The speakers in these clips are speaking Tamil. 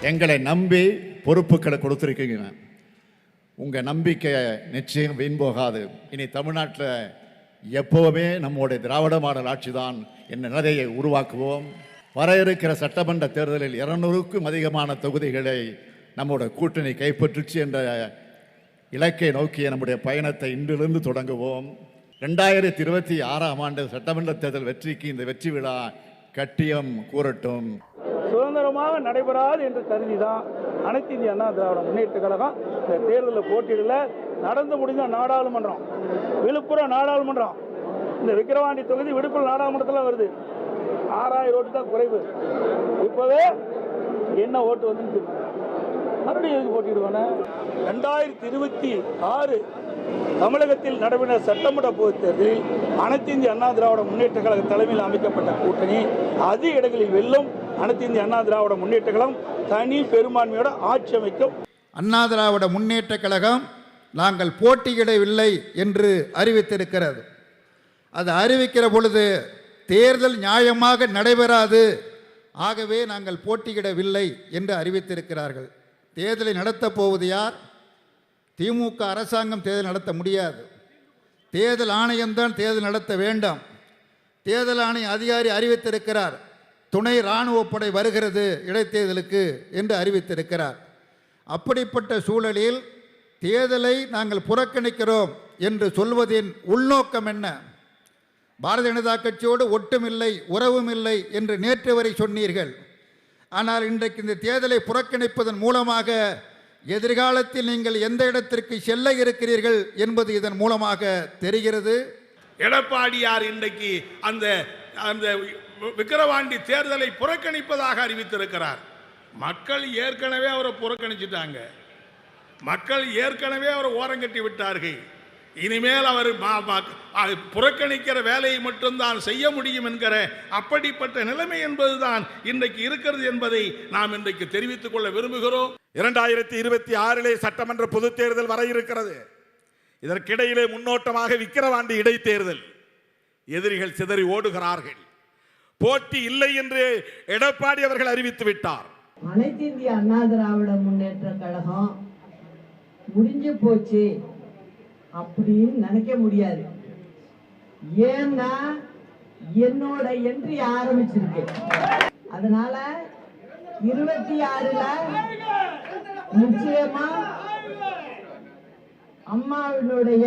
எங்களை நம்பி பொறுப்புகளை கொடுத்துருக்கீங்க. உங்கள் நம்பிக்கை நிச்சயம் வீண் போகாது. இனி தமிழ்நாட்டில் எப்போவுமே நம்முடைய திராவிட மாடல் ஆட்சி தான் என்ற நிலையை உருவாக்குவோம். வர இருக்கிற சட்டமன்ற தேர்தலில் 200க்கும் அதிகமான தொகுதிகளை நம்முடைய கூட்டணி கைப்பற்றுச்சு என்ற இலக்கை நோக்கிய நம்முடைய பயணத்தை இன்றிலிருந்து தொடங்குவோம். 2026ஆம் ஆண்டு சட்டமன்ற தேர்தல் வெற்றிக்கு இந்த வெற்றி விழா கட்டியம் கூறட்டும். சுதந்திரமாக நடைபெறாது என்று கருதிதான் அனைத்து இந்திய அண்ணா திராவிட முன்னேற்ற கழகம் இந்த தேர்தலில் போட்டியிடல. நடந்து முடிந்த நாடாளுமன்றம், விழுப்புரம் நாடாளுமன்றம், இந்த விக்கிரவாண்டி தொகுதி விழுப்புரம் நாடாளுமன்றத்தில் வருது. 6000 ஓட்டு தான் குறைவு. இப்போவே என்ன ஓட்டு வந்து மறுபடியும் எதுக்கு போட்டிடுவானே? 2026 தமிழகத்தில் நடைபெற்ற சட்டமன்ற பொதுத் தேர்தலில் அனைத்து இந்திய அண்ணா திராவிட முன்னேற்ற கழக தலைமையில் அமைக்கப்பட்ட கூட்டணி அதிக இடங்களில் வெல்லும். அனைத்து இந்திய அண்ணா திராவிட முன்னேற்ற கழகம் தனி பெரும்பான்மையோட ஆட்சி அமைக்கும். அண்ணா திராவிட முன்னேற்ற கழகம் நாங்கள் போட்டியிடவில்லை என்று அறிவித்திருக்கிறது. அது அறிவிக்கிற பொழுது தேர்தல் நியாயமாக நடைபெறாது, ஆகவே நாங்கள் போட்டியிடவில்லை என்று அறிவித்திருக்கிறார்கள். தேர்தலை நடத்தப் போவது யார்? திமுக அரசாங்கம் தேர்தல் நடத்த முடியாது. தேர்தல் ஆணையம்தான் தேர்தல் நடத்த வேண்டாம். தேர்தல் ஆணைய அதிகாரி அறிவித்திருக்கிறார், துணை இராணுவப்படை வருகிறது இடைத்தேர்தலுக்கு என்று அறிவித்திருக்கிறார். அப்படிப்பட்ட சூழலில் தேர்தலை நாங்கள் புறக்கணிக்கிறோம் என்று சொல்வதின் உள்நோக்கம் என்ன? பாரதிய ஜனதா கட்சியோடு ஒட்டும் இல்லை, உறவும் இல்லை என்று நேற்று வரை சொன்னீர்கள். ஆனால் இன்றைக்கு இந்த தேர்தலை புறக்கணிப்பதன் மூலமாக எதிர்காலத்தில் நீங்கள் எந்த இடத்திற்கு செல்ல இருக்கிறீர்கள் என்பது இதன் மூலமாக தெரிகிறது. எடப்பாடியார் இன்றைக்கு அந்த அந்த விக்கிரவாண்டி தேர்தலை புறக்கணிப்பதாக அறிவித்திருக்கிறார். மக்கள் ஏற்கனவே அவரை புறக்கணிச்சிட்டாங்க. மக்கள் ஏற்கனவே அவரை ஓரங்கட்டி விட்டார்கள். இனிமேல் அவர் புறக்கணிக்கிற வேலையை மட்டும்தான் செய்ய முடியும் என்கிற அப்படிப்பட்ட நிலைமை என்பதுதான் இன்றைக்கு இருக்கிறது என்பதை நாம் இன்றைக்கு தெரிவித்துக் கொள்ள விரும்புகிறோம். 2026 சட்டமன்ற பொதுத் தேர்தல் வர இருக்கிறது. இதற்கிடையிலே முன்னோட்டமாக விக்கிரவாண்டி இடைத்தேர்தல். எதிரிகள் சிதறி ஓடுகிறார்கள். போட்டி இல்லை என்று எடப்பாடி அவர்கள் அறிவித்து விட்டார். அனைத்து இந்திய அண்ணா திராவிட முன்னேற்ற கழகம் முடிஞ்சு போச்சு அப்படின்னு நினைக்க முடியாது. ஏன்னா என்னோட என்ட்ரி ஆரம்பிச்சிருக்கு. அதனால 26ல நிச்சயமா அம்மாவினுடைய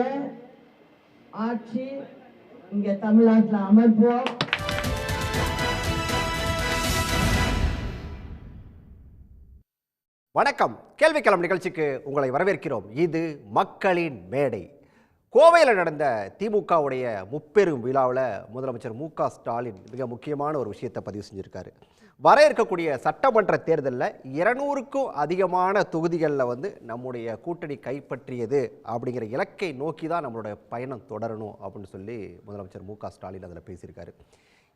ஆட்சி இங்க தமிழ்நாட்டில் அமைப்போம். வணக்கம். கேள்விக்களம் நிகழ்ச்சிக்கு உங்களை வரவேற்கிறோம். இது மக்களின் மேடை. கோவையில் நடந்த திமுகவுடைய முப்பெரும் விழாவில் முதலமைச்சர் மு.க. ஸ்டாலின் மிக முக்கியமான ஒரு விஷயத்தை பதிவு செஞ்சுருக்காரு. வர இருக்கக்கூடிய சட்டமன்ற தேர்தலில் 200க்கும் அதிகமான தொகுதிகளில் நம்முடைய கூட்டணி கைப்பற்றியது அப்படிங்கிற இலக்கை நோக்கி தான் நம்மளுடைய பயணம் தொடரணும் அப்படின்னு சொல்லி முதலமைச்சர் மு.க. ஸ்டாலின் அதில் பேசியிருக்காரு.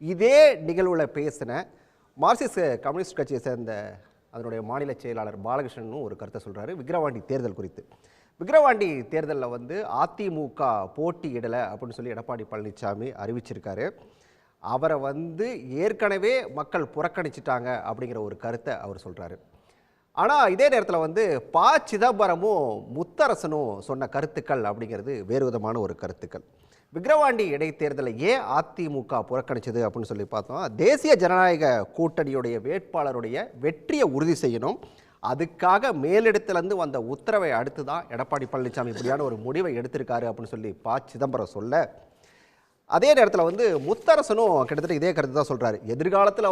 இதே நிகழ்வில் பேசின மார்க்சிஸ்ட் கம்யூனிஸ்ட் கட்சியை சேர்ந்த அதனுடைய மாநில செயலாளர் பாலகிருஷ்ணனும் ஒரு கருத்தை சொல்கிறாரு விக்கிரவாண்டி தேர்தல் குறித்து. விக்கிரவாண்டி தேர்தலில் அதிமுக போட்டியிடலை அப்படின்னு சொல்லி எடப்பாடி பழனிசாமி அறிவிச்சிருக்காரு. அவரை ஏற்கனவே மக்கள் புறக்கணிச்சிட்டாங்க அப்படிங்கிற ஒரு கருத்தை அவர் சொல்கிறாரு. ஆனால் இதே நேரத்தில் ப. சிதம்பரமும் முத்தரசனும் சொன்ன கருத்துக்கள் அப்படிங்கிறது வேறு விதமான ஒரு கருத்துக்கள். விக்கிரவாண்டி இடைத்தேர்தலை ஏன் அதிமுக புறக்கணிச்சது அப்படின்னு சொல்லி பார்த்தோம். தேசிய ஜனநாயக கூட்டணியுடைய வேட்பாளருடைய வெற்றியை உறுதி செய்யணும். அதுக்காக மேலிடத்திலிருந்து வந்த உத்தரவை அடுத்து தான் எடப்பாடி பழனிசாமி இப்படியான ஒரு முடிவை எடுத்திருக்காரு அப்படின்னு சொல்லி ப. சிதம்பரம் சொல்ல, அதே நேரத்தில் முத்தரசனும் கிட்டத்தட்ட இதே கருத்து தான் சொல்கிறாரு. எதிர்காலத்தில்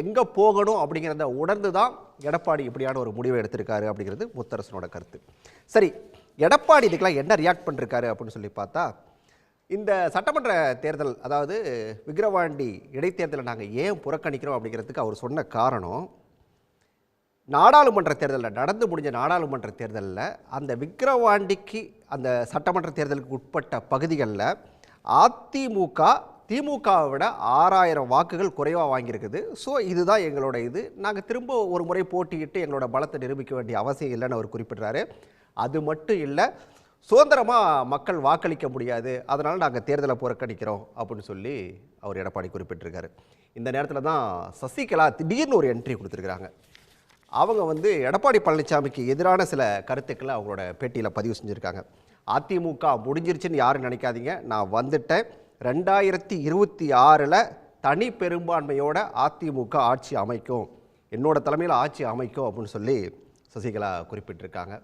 எங்கே போகணும் அப்படிங்கிறத உணர்ந்து தான் எடப்பாடி இப்படியான ஒரு முடிவை எடுத்திருக்காரு அப்படிங்கிறது முத்தரசனோட கருத்து. சரி, எடப்பாடி இதுக்கெல்லாம் என்ன ரியாக்ட் பண்ணிருக்காரு அப்படின்னு சொல்லி பார்த்தா, இந்த சட்டமன்ற தேர்தல், அதாவது விக்கிரவாண்டி இடைத்தேர்தலை நாங்கள் ஏன் புறக்கணிக்கிறோம் அப்படிங்கிறதுக்கு அவர் சொன்ன காரணம், நாடாளுமன்ற தேர்தலில் நடந்து முடிஞ்ச நாடாளுமன்ற தேர்தலில் அந்த விக்கிரவாண்டிக்கு அந்த சட்டமன்ற தேர்தலுக்கு உட்பட்ட பகுதிகளில் அதிமுக திமுகவை விட 6000 வாக்குகள் குறைவாக வாங்கியிருக்குது. ஸோ இதுதான் எங்களோட நாங்கள் திரும்ப ஒரு முறை போட்டியிட்டு எங்களோட பலத்தை நிரூபிக்க வேண்டிய அவசியம் இல்லைன்னு அவர் குறிப்பிட்றாரு. அது மட்டும் இல்லை, சுதந்திரமாக மக்கள் வாக்களிக்க முடியாது, அதனால் நாங்கள் தேர்தலை புறக்கணிக்கிறோம் அப்படின்னு சொல்லி அவர் எடப்பாடி குறிப்பிட்டிருக்காரு. இந்த நேரத்தில் தான் சசிகலா திடீர்னு ஒரு என்ட்ரி கொடுத்துருக்குறாங்க. அவங்க வந்து எடப்பாடி பழனிசாமிக்கு எதிரான சில கருத்துக்களை அவங்களோட பேட்டியில் பதிவு செஞ்சுருக்காங்க. அதிமுக முடிஞ்சிருச்சுன்னு யாரும் நினைக்காதீங்க, நான் வந்துட்டேன், 2026 தனி பெரும்பான்மையோட அதிமுக ஆட்சி அமைக்கும், என்னோட தலைமையில் ஆட்சி அமைக்கும் அப்படின்னு சொல்லி சசிகலா குறிப்பிட்டிருக்காங்க.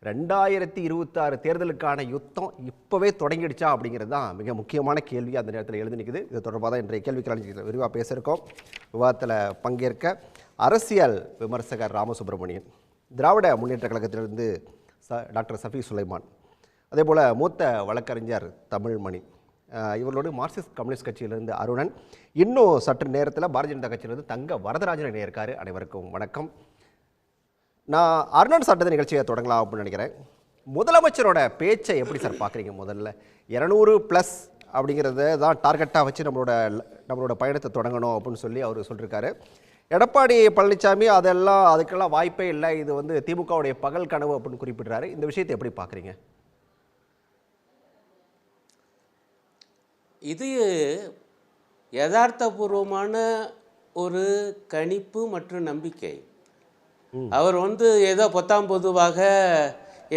2026 தேர்தலுக்கான யுத்தம் இப்போவே தொடங்கிடுச்சா அப்படிங்கிறது தான் மிக முக்கியமான கேள்வி அந்த நேரத்தில் எழுந்து நிற்குது. இது தொடர்பாக தான் இன்றைய கேள்விக்கு விரிவாக பேசியிருக்கோம். விவாதத்தில் பங்கேற்க அரசியல் விமர்சகர் ராமசுப்ரமணியன், திராவிட முன்னேற்ற கழகத்திலிருந்து டாக்டர் சஃபி சுலைமான், அதே போல் மூத்த வழக்கறிஞர் தமிழ்மணி, இவர்களோடு மார்க்சிஸ்ட் கம்யூனிஸ்ட் கட்சியிலிருந்து அருணன், இன்னும் சற்று நேரத்தில் பாரதிய ஜனதா கட்சியிலிருந்து தங்க வரதராஜன் இணையிருக்காரு. அனைவருக்கும் வணக்கம். நான் அருணன் சட்டத்தை நிகழ்ச்சியை தொடங்கலாம் அப்படின்னு நினைக்கிறேன். முதலமைச்சரோட பேச்சை எப்படி சார் பார்க்குறீங்க? முதல்ல 200+ அப்படிங்கிறத தான் டார்கெட்டாக வச்சு நம்மளோட பயணத்தை தொடங்கணும் அப்படின்னு சொல்லி அவர் சொல்லியிருக்காரு. எடப்பாடி பழனிசாமி அதுக்கெல்லாம் வாய்ப்பே இல்லை, இது வந்து திமுகவுடைய பகல் கனவு அப்படின்னு குறிப்பிடுறாரு. இந்த விஷயத்தை எப்படி பார்க்குறீங்க? இது யதார்த்தபூர்வமான ஒரு கணிப்பு மற்றும் நம்பிக்கை. அவர் வந்து ஏதோ பொத்தாம் பொதுவாக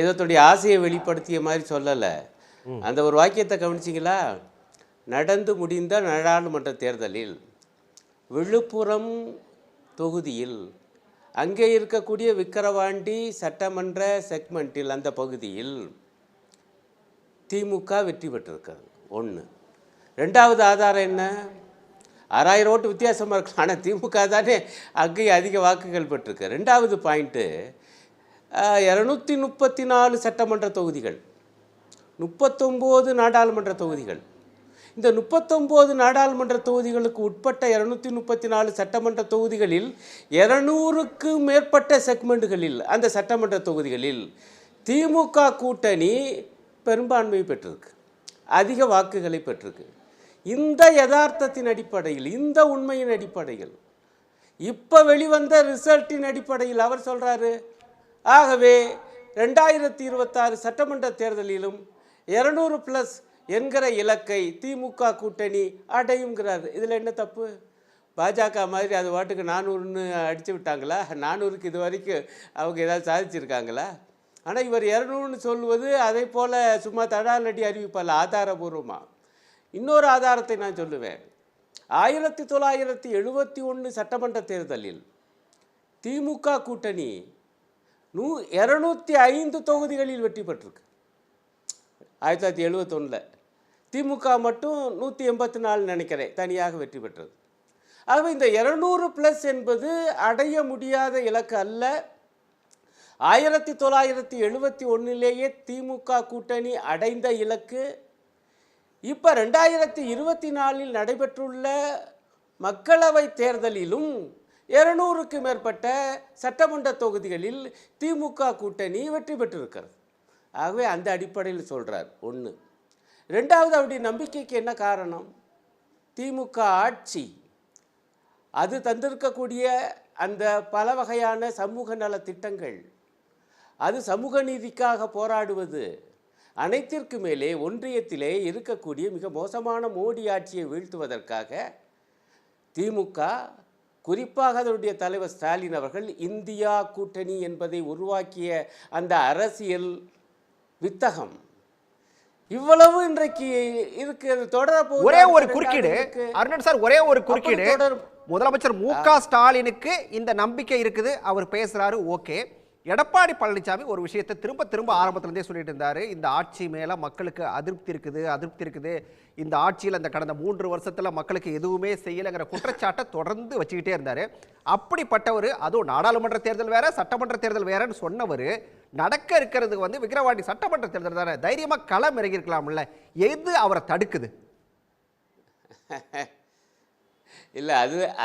ஏதோ தன்னுடைய ஆசையை வெளிப்படுத்திய மாதிரி சொல்லலை. அந்த ஒரு வாக்கியத்தை கவனிச்சிங்களா? நடந்து முடிந்த நாடாளுமன்ற தேர்தலில் விழுப்புரம் தொகுதியில் அங்கே இருக்கக்கூடிய விக்கிரவாண்டி சட்டமன்ற செக்மெண்ட்டில் அந்த பகுதியில் திமுக வெற்றி பெற்றிருக்கிறது. ஒன்று. ரெண்டாவது ஆதாரம் என்ன? 6000 ஓட்டு வித்தியாசமாக இருக்கலாம், ஆனால் திமுக தானே அங்கேயும் அதிக வாக்குகள் பெற்றிருக்கு. ரெண்டாவது பாயிண்ட்டு, 234 சட்டமன்ற தொகுதிகள், 39 நாடாளுமன்ற தொகுதிகள். இந்த 39 நாடாளுமன்ற தொகுதிகளுக்கு உட்பட்ட 234 சட்டமன்ற தொகுதிகளில் 200க்கு மேற்பட்ட செக்மெண்ட்டுகளில் அந்த சட்டமன்ற தொகுதிகளில் திமுக கூட்டணி பெரும்பான்மை பெற்றிருக்கு, அதிக வாக்குகளை பெற்றிருக்கு. இந்த யதார்த்தத்தின் அடிப்படையில், இந்த உண்மையின் அடிப்படையில், இப்போ வெளிவந்த ரிசல்ட்டின் அடிப்படையில் அவர் சொல்கிறாரு, ஆகவே 2026 சட்டமன்ற தேர்தலிலும் 200+ என்கிற இலக்கை திமுக கூட்டணி அடையுங்கிறார். இதில் என்ன தப்பு? பாஜக மாதிரி அது வாட்டுக்கு 400ன்னு அடித்து விட்டாங்களா? 400க்கு இது வரைக்கும் அவங்க ஏதாவது சாதிச்சிருக்காங்களா? ஆனால் இவர் 200ன்னு சொல்லுவது அதை போல் சும்மா தடாலடி அறிவிப்பல்ல, ஆதாரபூர்வமாக. இன்னொரு ஆதாரத்தை நான் சொல்லுவேன். 1971 சட்டமன்ற தேர்தலில் திமுக கூட்டணி 205 தொகுதிகளில் வெற்றி பெற்றிருக்கு. 1971 திமுக மட்டும் 184 நினைக்கிறேன் தனியாக வெற்றி பெற்றது. ஆகவே இந்த 200+ என்பது அடைய முடியாத இலக்கு அல்ல. 1971 திமுக கூட்டணி அடைந்த இலக்கு. இப்போ 2024 நடைபெற்றுள்ள மக்களவை தேர்தலிலும் 200க்கு மேற்பட்ட சட்டமன்ற தொகுதிகளில் திமுக கூட்டணி வெற்றி பெற்றிருக்கிறது. ஆகவே அந்த அடிப்படையில் சொல்கிறார். ஒன்று. ரெண்டாவது, அவருடைய நம்பிக்கைக்கு என்ன காரணம்? திமுக ஆட்சி அது தந்திருக்கக்கூடிய அந்த பல வகையான சமூக நல திட்டங்கள், அது சமூக நீதிக்காக போராடுவது, அனைத்திற்கு மேலே ஒன்றியத்திலே இருக்கக்கூடிய மிக மோசமான மோடி ஆட்சியை வீழ்த்துவதற்காக திமுக, குறிப்பாக அதனுடைய தலைவர் ஸ்டாலின் அவர்கள் இந்தியா கூட்டணி என்பதை உருவாக்கிய அந்த அரசியல் வித்தகம் இவ்வளவு இன்றைக்கு இருக்கு. ஒரே ஒரு குறுக்கீடு அருணன் சார், ஒரே ஒரு குறுக்கீடு. முதலமைச்சர் மு.க. ஸ்டாலினுக்கு இந்த நம்பிக்கை இருக்குது, அவர் பேசுறாரு, ஓகே. எடப்பாடி பழனிசாமி ஒரு விஷயத்தை திரும்ப திரும்ப ஆரம்பத்திலிருந்தே சொல்லிட்டு இருந்தாரு, இந்த ஆட்சி மேல மக்களுக்கு அதிருப்தி இருக்குது, இந்த ஆட்சியில் அந்த கடந்த 3 வருஷத்துல மக்களுக்கு எதுவுமே செய்யலைங்கிற குற்றச்சாட்டை தொடர்ந்து வச்சுக்கிட்டே இருந்தாரு. அப்படிப்பட்டவர், அதுவும் நாடாளுமன்ற தேர்தல் வேற சட்டமன்ற தேர்தல் வேறன்னு சொன்னவர், நடக்க இருக்கிறது வந்து விக்கிரவாண்டி சட்டமன்ற தேர்தல் தானே, தைரியமா களம் இறங்கி இருக்கலாம்ல, எது அவரை தடுக்குது? இல்லை,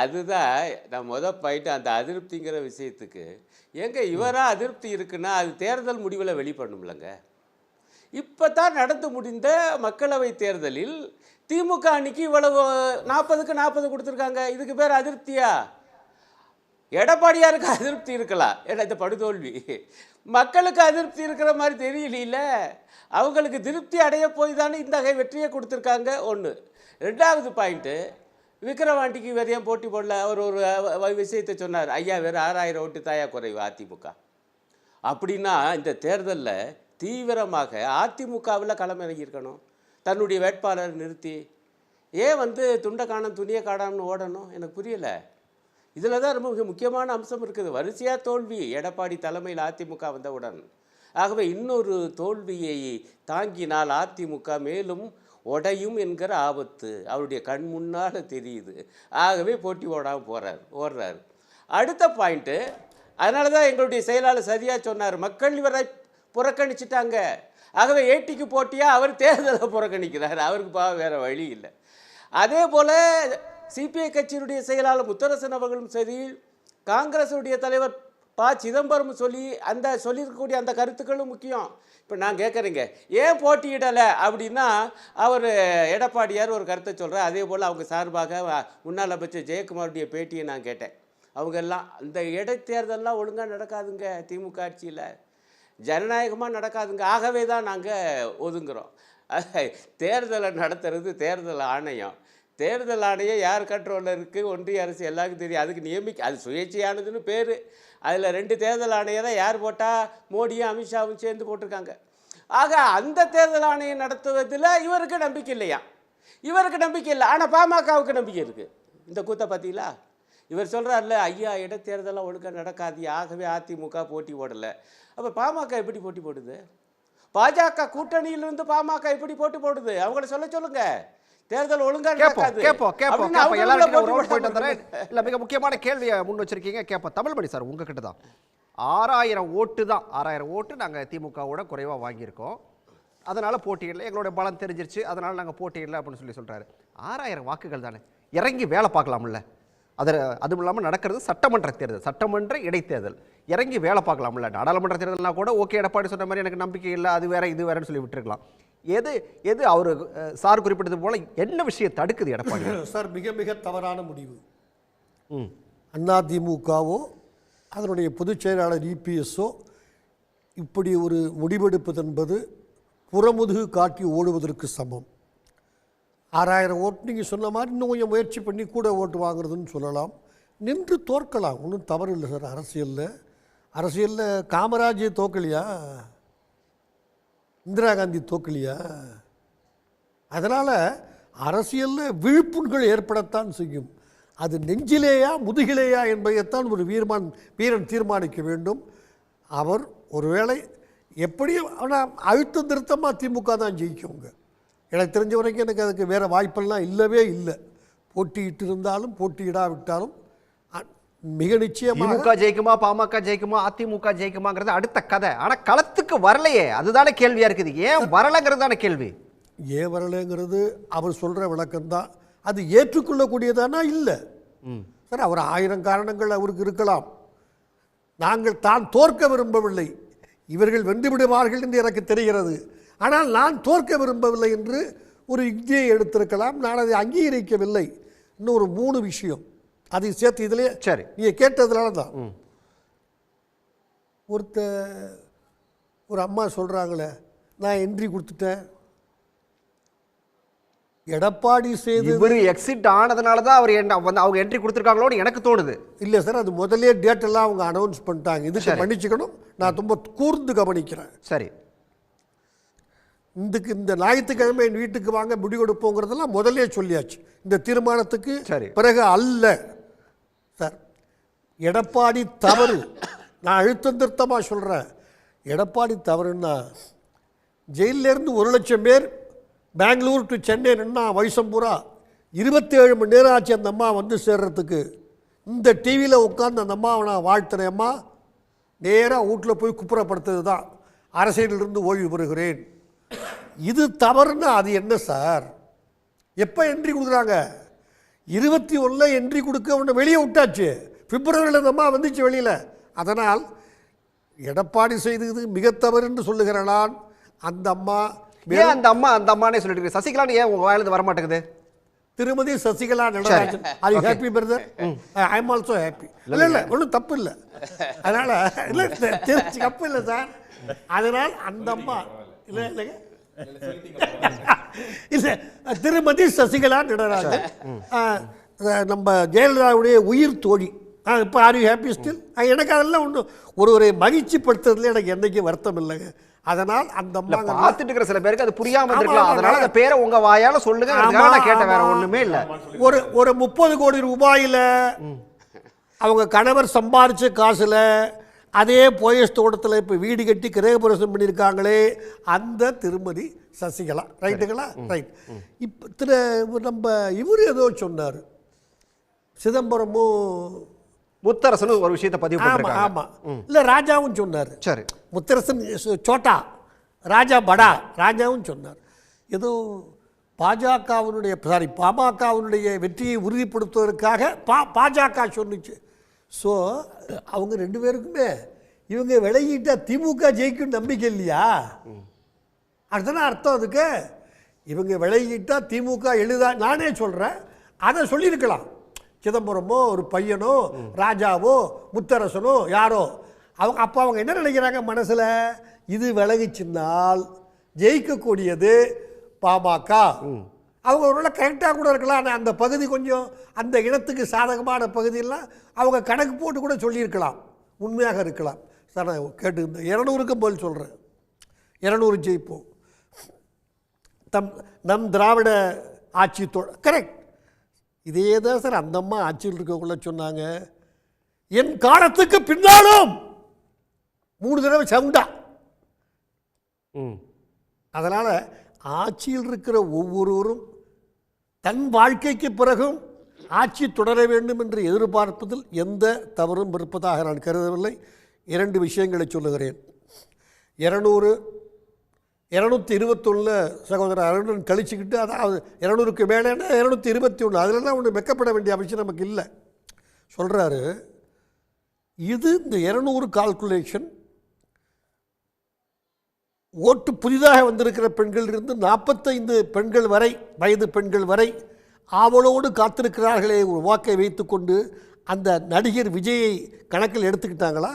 அதுதான் நான் போயிட்டு அந்த அதிருப்திங்கிற விஷயத்துக்கு, எங்க இவராக அதிருப்தி இருக்குன்னா அது தேர்தல் முடிவில் வெளிப்படணும்லங்க. இப்போ தான் நடந்து முடிந்த மக்களவை தேர்தலில் திமுக அன்னைக்கு இவ்வளவு 40க்கு 40 கொடுத்துருக்காங்க. இதுக்கு பேர் அதிருப்தியா? எடப்பாடியாருக்கு அதிருப்தி இருக்கலாம், ஏன்னா இந்த படுதோல்வி. மக்களுக்கு அதிருப்தி இருக்கிற மாதிரி தெரியல. அவங்களுக்கு திருப்தி அடைய போய் தானே இந்த வெற்றியை கொடுத்துருக்காங்க. ஒன்று. ரெண்டாவது பாயிண்ட்டு, விக்கிரவாண்டிக்கு வேறு ஏன் போட்டி போடல? அவர் ஒரு விஷயத்தை சொன்னார், ஐயா வேறு 6000 ஓட்டு தாயா குறைவு அதிமுக அப்படின்னா. இந்த தேர்தலில் தீவிரமாக அதிமுகவில் களமிறங்கியிருக்கணும், தன்னுடைய வேட்பாளரை நிறுத்தி. ஏன் துண்டை காணும் துணியை காணாம்னு ஓடணும்? எனக்கு புரியலை. இதில் தான் ரொம்ப முக்கியமான அம்சம் இருக்குது. வரிசையாக தோல்வி எடப்பாடி தலைமையில் அதிமுக வந்தவுடன். ஆகவே இன்னொரு தோல்வியை தாங்கினால் அதிமுக மேலும் உடையும் என்கிற ஆபத்து அவருடைய கண் முன்னால் தெரியுது. ஆகவே போட்டி ஓடாமல் ஓடுறாரு. அடுத்த பாயிண்ட்டு, அதனால தான் எங்களுடைய செயலாளர் சரியாக சொன்னார், மக்கள் இவரை புறக்கணிச்சிட்டாங்க. ஆகவே ஏடிக்கு போட்டியாக அவர் தேர்தலை புறக்கணிக்கிறார். அவருக்கு வேறு வழி இல்லை. அதே போல் சிபிஐ கட்சியினுடைய செயலாளர் முத்தரசன் அவர்களும் சரி, காங்கிரஸுடைய தலைவர் சிதம்பரம் சொல்லியிருக்கக்கூடிய அந்த கருத்துக்களும் முக்கியம். இப்போ நான் கேட்குறேங்க, ஏன் போட்டியிடலை அப்படின்னா அவர் எடப்பாடியார் ஒரு கருத்தை சொல்கிறார். அதே போல் அவங்க சார்பாக முன்னாள் அமைச்சர் ஜெயக்குமாருடைய பேட்டியை நான் கேட்டேன். அவங்க எல்லாம் அந்த இடைத்தேர்தல்லாம் ஒழுங்காக நடக்காதுங்க, திமுக ஆட்சியில் ஜனநாயகமாக நடக்காதுங்க. ஆகவே தான் நாங்கள் ஒதுங்குறோம். தேர்தலை நடத்துறது தேர்தல் ஆணையம். தேர்தல் ஆணையம் யார் கண்ட்ரோலில் இருக்குது? ஒன்றிய அரசு எல்லாருக்கும் தெரியும். அதுக்கு அது சுயேட்சையானதுன்னு பேர். அதில் 2 தேர்தல் ஆணையம் தான் யார் போட்டால் மோடியும் அமித்ஷாவும் சேர்ந்து போட்டிருக்காங்க. ஆக அந்த தேர்தல் ஆணையம் நடத்துவதில் இவருக்கு நம்பிக்கை இல்லையா? இவருக்கு நம்பிக்கை இல்லை, ஆனால் பாமகவுக்கு நம்பிக்கை இருக்குது. இந்த கூத்தை பார்த்தீங்களா? இவர் சொல்கிறார்ல, ஐயா இடைத்தேர்தலாம் ஒழுங்காக நடக்காது, ஆகவே அதிமுக போட்டி போடலை. அப்போ பாமக எப்படி போட்டி போடுது? பாஜக கூட்டணியிலிருந்து பாமக எப்படி போட்டி போடுது? அவங்கள சொல்லுங்க. தேர்தல் ஒழுங்கா நடக்காது. இல்ல, மிக முக்கியமான கேள்வியை முன் வச்சிருக்கீங்க. கேட்போம். தமிழ்மணி சார், உங்ககிட்ட தான் 6000 ஓட்டு தான். 6000 ஓட்டு நாங்கள் திமுகவோட குறைவாக வாங்கியிருக்கோம், அதனால போட்டியிடல, எங்களுடைய பலம் தெரிஞ்சிருச்சு, அதனால நாங்கள் போட்டியிடல அப்படின்னு சொல்றாரு. 6000 வாக்குகள் தானே, இறங்கி வேலை பார்க்கலாம்ல? அதுவும் இல்லாமல் நடக்கிறது சட்டமன்ற தேர்தல், சட்டமன்ற இடைத்தேர்தல். இறங்கி வேலை பார்க்கலாம்ல? நாடாளுமன்ற தேர்தல்னா கூட ஓகே, எடப்பாடி சொன்ன மாதிரி எனக்கு நம்பிக்கை இல்லை, அது வேற இது வேறன்னு சொல்லி விட்டுருக்கலாம். எது அவர் சார் குறிப்பிட்டது போல என்ன விஷயம் தடுக்குது எடப்பாடி சார்? மிக மிக தவறான முடிவு. அதிமுகவோ அதனுடைய பொதுச் செயலாளர் இபிஎஸ்ஓ இப்படி ஒரு முடிவெடுப்பது என்பது புறமுதுகு காட்டி ஓடுவதற்கு சமம். 6000 ஓட்டு நீங்கள் சொன்ன மாதிரி இன்னும் கொஞ்சம் முயற்சி பண்ணி கூட ஓட்டு வாங்குறதுன்னு சொல்லலாம். நின்று தோற்கலாம், ஒன்றும் தவறு இல்லை சார். அரசியலில் காமராஜ் தோக்கலையா? இந்திரா காந்தி தோக்கலையா? அதனால் அரசியலில் விழிப்புண்கள் ஏற்படத்தான் செய்யும். அது நெஞ்சிலேயா முதுகிலேயா என்பதைத்தான் ஒரு வீரன் தீர்மானிக்க வேண்டும். அவர் ஒருவேளை எப்படியும் ஆனால் அழுத்த திருத்தமாக திமுக தான் ஜெயிக்குங்க. எனக்கு தெரிஞ்ச வரைக்கும் எனக்கு அதுக்கு வேறு வாய்ப்பெல்லாம் இல்லவே இல்லை. போட்டியிட்டு இருந்தாலும் போட்டியிடாவிட்டாலும் மிக நிச்சயமாக திமுக ஜெயிக்குமா, பாமக ஜெயிக்குமா, அதிமுக ஜெயிக்குமாங்கிறது அடுத்த கதை. ஆனால் களத்துக்கு வரலையே, அதுதானே கேள்வியாக இருக்குது. ஏன் வரலைங்கிறது தானே கேள்வி. ஏன் வரலைங்கிறது அவர் சொல்கிற விளக்கம்தான். அது ஏற்றுக்கொள்ளக்கூடியதானா? இல்லை சார். அவர் 1000 காரணங்கள் அவருக்கு இருக்கலாம். நாங்கள் தான் தோற்க விரும்பவில்லை, இவர்கள் வென்று விடுவார்கள் என்று எனக்கு தெரிகிறது, ஆனால் நான் தோற்க விரும்பவில்லை என்று ஒரு யுக்தியை எடுத்திருக்கலாம். நான் அதை அங்கீகரிக்கவில்லை. இன்னும் ஒரு 3 விஷயம் அதை சேர்த்து இதிலே சரி நீங்கள் கேட்டதுனால தான். ஒரு அம்மா சொல்கிறாங்களே, நான் என்ட்ரி கொடுத்துட்டேன். எடப்பாடி செய்து இவர் எக்ஸிட் ஆனதுனால தான் அவர் அவங்க என்ட்ரி கொடுத்துருக்காங்களோன்னு எனக்கு தோணுது. இல்லை சார், அது முதலே டேட் எல்லாம் அவங்க அனௌன்ஸ் பண்ணிட்டாங்க. இதுக்கு மன்னிச்சுக்கணும், நான் ரொம்ப கூர்ந்து கவனிக்கிறேன். சரி, இந்த ஞாயிற்றுக்கிழமை என் வீட்டுக்கு வாங்க முடிவெடுப்போங்கிறதெல்லாம் முதலே சொல்லியாச்சு. இந்த தீர்மானத்துக்கு பிறகு அல்ல சார். எடப்பாடி தவறு, நான் அழுத்தம் திருத்தமாக சொல்கிறேன். எடப்பாடி தவறுன்னா ஜெயிலிருந்து 1 லட்சம் பேர் பெங்களூர் டு சென்னை நின்னா வயசம் பூரா 27 மணி நேரம் ஆச்சு அந்த அம்மா வந்து சேர்றதுக்கு. இந்த டிவியில் உட்காந்து அந்த அம்மாவை நான் வாழ்த்துறேன். அம்மா நேராக வீட்டில் போய் குப்புறப்படுத்துறது தான், அரசியலிருந்து ஓய்வு பெறுகிறேன். இது தவறுன்னா அது என்ன சார்? எப்போ என்ட்ரி கொடுக்குறாங்க? 21 என்ட்ரி கொடுக்க உடனே வெளியே விட்டாச்சு. பிப்ரவரியில் அந்த அம்மா வந்துச்சு வெளியில். அதனால் எடப்பாடி செய்தது மிக தவறு என்று சொல்லுகிறேன் நான். அந்த அம்மானே சொல்லிட்டு சசிகலான்னு ஏன் உங்க வாயிலிருந்து வர மாட்டேங்குது? திருமதி Sasikala Natarajan. Are you happy brother? I am also happy. இல்லை ஒன்றும் தப்பு இல்லை. அதனால் இல்லை தப்பு இல்லை சார். அதனால் அந்த அம்மா இல்லை திருமதி சசிகலா நடராஜன் நம்ம ஜெயலலிதாவுடைய உயிர் தோழி. இப்போ ஆர் யூ ஹாப்பி ஸ்டில்? எனக்கு அதெல்லாம் ஒன்றும் ஒரு மகிழ்ச்சிப்படுத்துறதுல எனக்கு என்றைக்கும் வருத்தம் இல்லைங்க. அதனால் அந்த பார்த்துட்டு இருக்கிற சில பேருக்கு அது புரியாம இருக்கலாம். அதனால அந்த பேரை உங்க வாயால சொல்லுங்க. நான் கேட்டேன், வேற ஒண்ணுமே இல்லை. ஒரு 30 கோடி ரூபாயில அவங்க கணவர் சம்பாரிச்ச காசுல அதே போயஸ் தோட்டத்தில் இப்போ வீடு கட்டி கிரகப்பிரவேசம் பண்ணியிருக்காங்களே அந்த திருமதி சசிகலா. ரைட்டுங்களா? ரைட். இப்போ நம்ம இவர் ஏதோ சொன்னார், சிதம்பரமும் முத்தரசனும் ஒரு விஷயத்தை பதிவு பண்ணிருக்காங்க. ஆமா, இல்லை ராஜாவும் சொன்னார். சரி, முத்தரசன் சோட்டா, ராஜா படா, ராஜாவும் சொன்னார். ஏதோ பாமகவினுடைய வெற்றியை உறுதிப்படுத்துவதற்காக பாஜக சொன்னிச்சு. ஸோ அவங்க 2 பேருக்குமே இவங்க விலகிட்டா திமுக ஜெயிக்கும் நம்பிக்கை இல்லையா? அதுதானே அர்த்தம். அதுக்கு இவங்க விலகிட்டா திமுக நானே சொல்கிறேன், அதை சொல்லியிருக்கலாம். சிதம்பரமோ ஒரு பையனோ ராஜாவோ முத்தரசனோ யாரோ அவங்க என்ன நினைக்கிறாங்க மனசில், இது விலகிச்சின்னால் ஜெயிக்கக்கூடியது பாமக. அவங்க ஒருவேளை கரெக்டாக கூட இருக்கலாம். ஆனால் அந்த பகுதி கொஞ்சம் அந்த இனத்துக்கு சாதகமான பகுதியெல்லாம் அவங்க கணக்கு போட்டு கூட சொல்லியிருக்கலாம், உண்மையாக இருக்கலாம். சார் நான் கேட்டு இந்த 200க்கு பதில் சொல்கிறேன். 200 ஜெயிப்போம். நம் திராவிட ஆட்சி கரெக்ட். இதே தான் சார் அந்த அம்மா ஆட்சியில் இருக்கக்குள்ள சொன்னாங்க, என் காலத்துக்கு பின்னாலும் 3 தடவை சவுண்டா. அதனால் ஆட்சியில் இருக்கிற ஒவ்வொருவரும் தன் வாழ்க்கைக்கு பிறகும் ஆட்சி தொடர வேண்டும் என்று எதிர்பார்ப்பதில் எந்த தவறும் இருப்பதாக நான் கருதவில்லை. 2 விஷயங்களை சொல்லுகிறேன். 221 சகோதரர் அருணன் கழிச்சுக்கிட்டு, அதாவது 200க்கு மேலேன்னா 221, அதிலெல்லாம் ஒன்று வெக்கப்பட வேண்டிய அவசியம் நமக்கு இல்லை. சொல்கிறாரு, இது இந்த 200 கால்குலேஷன் ஓட்டு புதிதாக வந்திருக்கிற பெண்களிலிருந்து 45 பெண்கள் வரை, வயது பெண்கள் வரை ஆவலோடு காத்திருக்கிறார்களே ஒரு வாக்கை வைத்துக்கொண்டு அந்த நடிகர் விஜயை கணக்கில் எடுத்துக்கிட்டாங்களா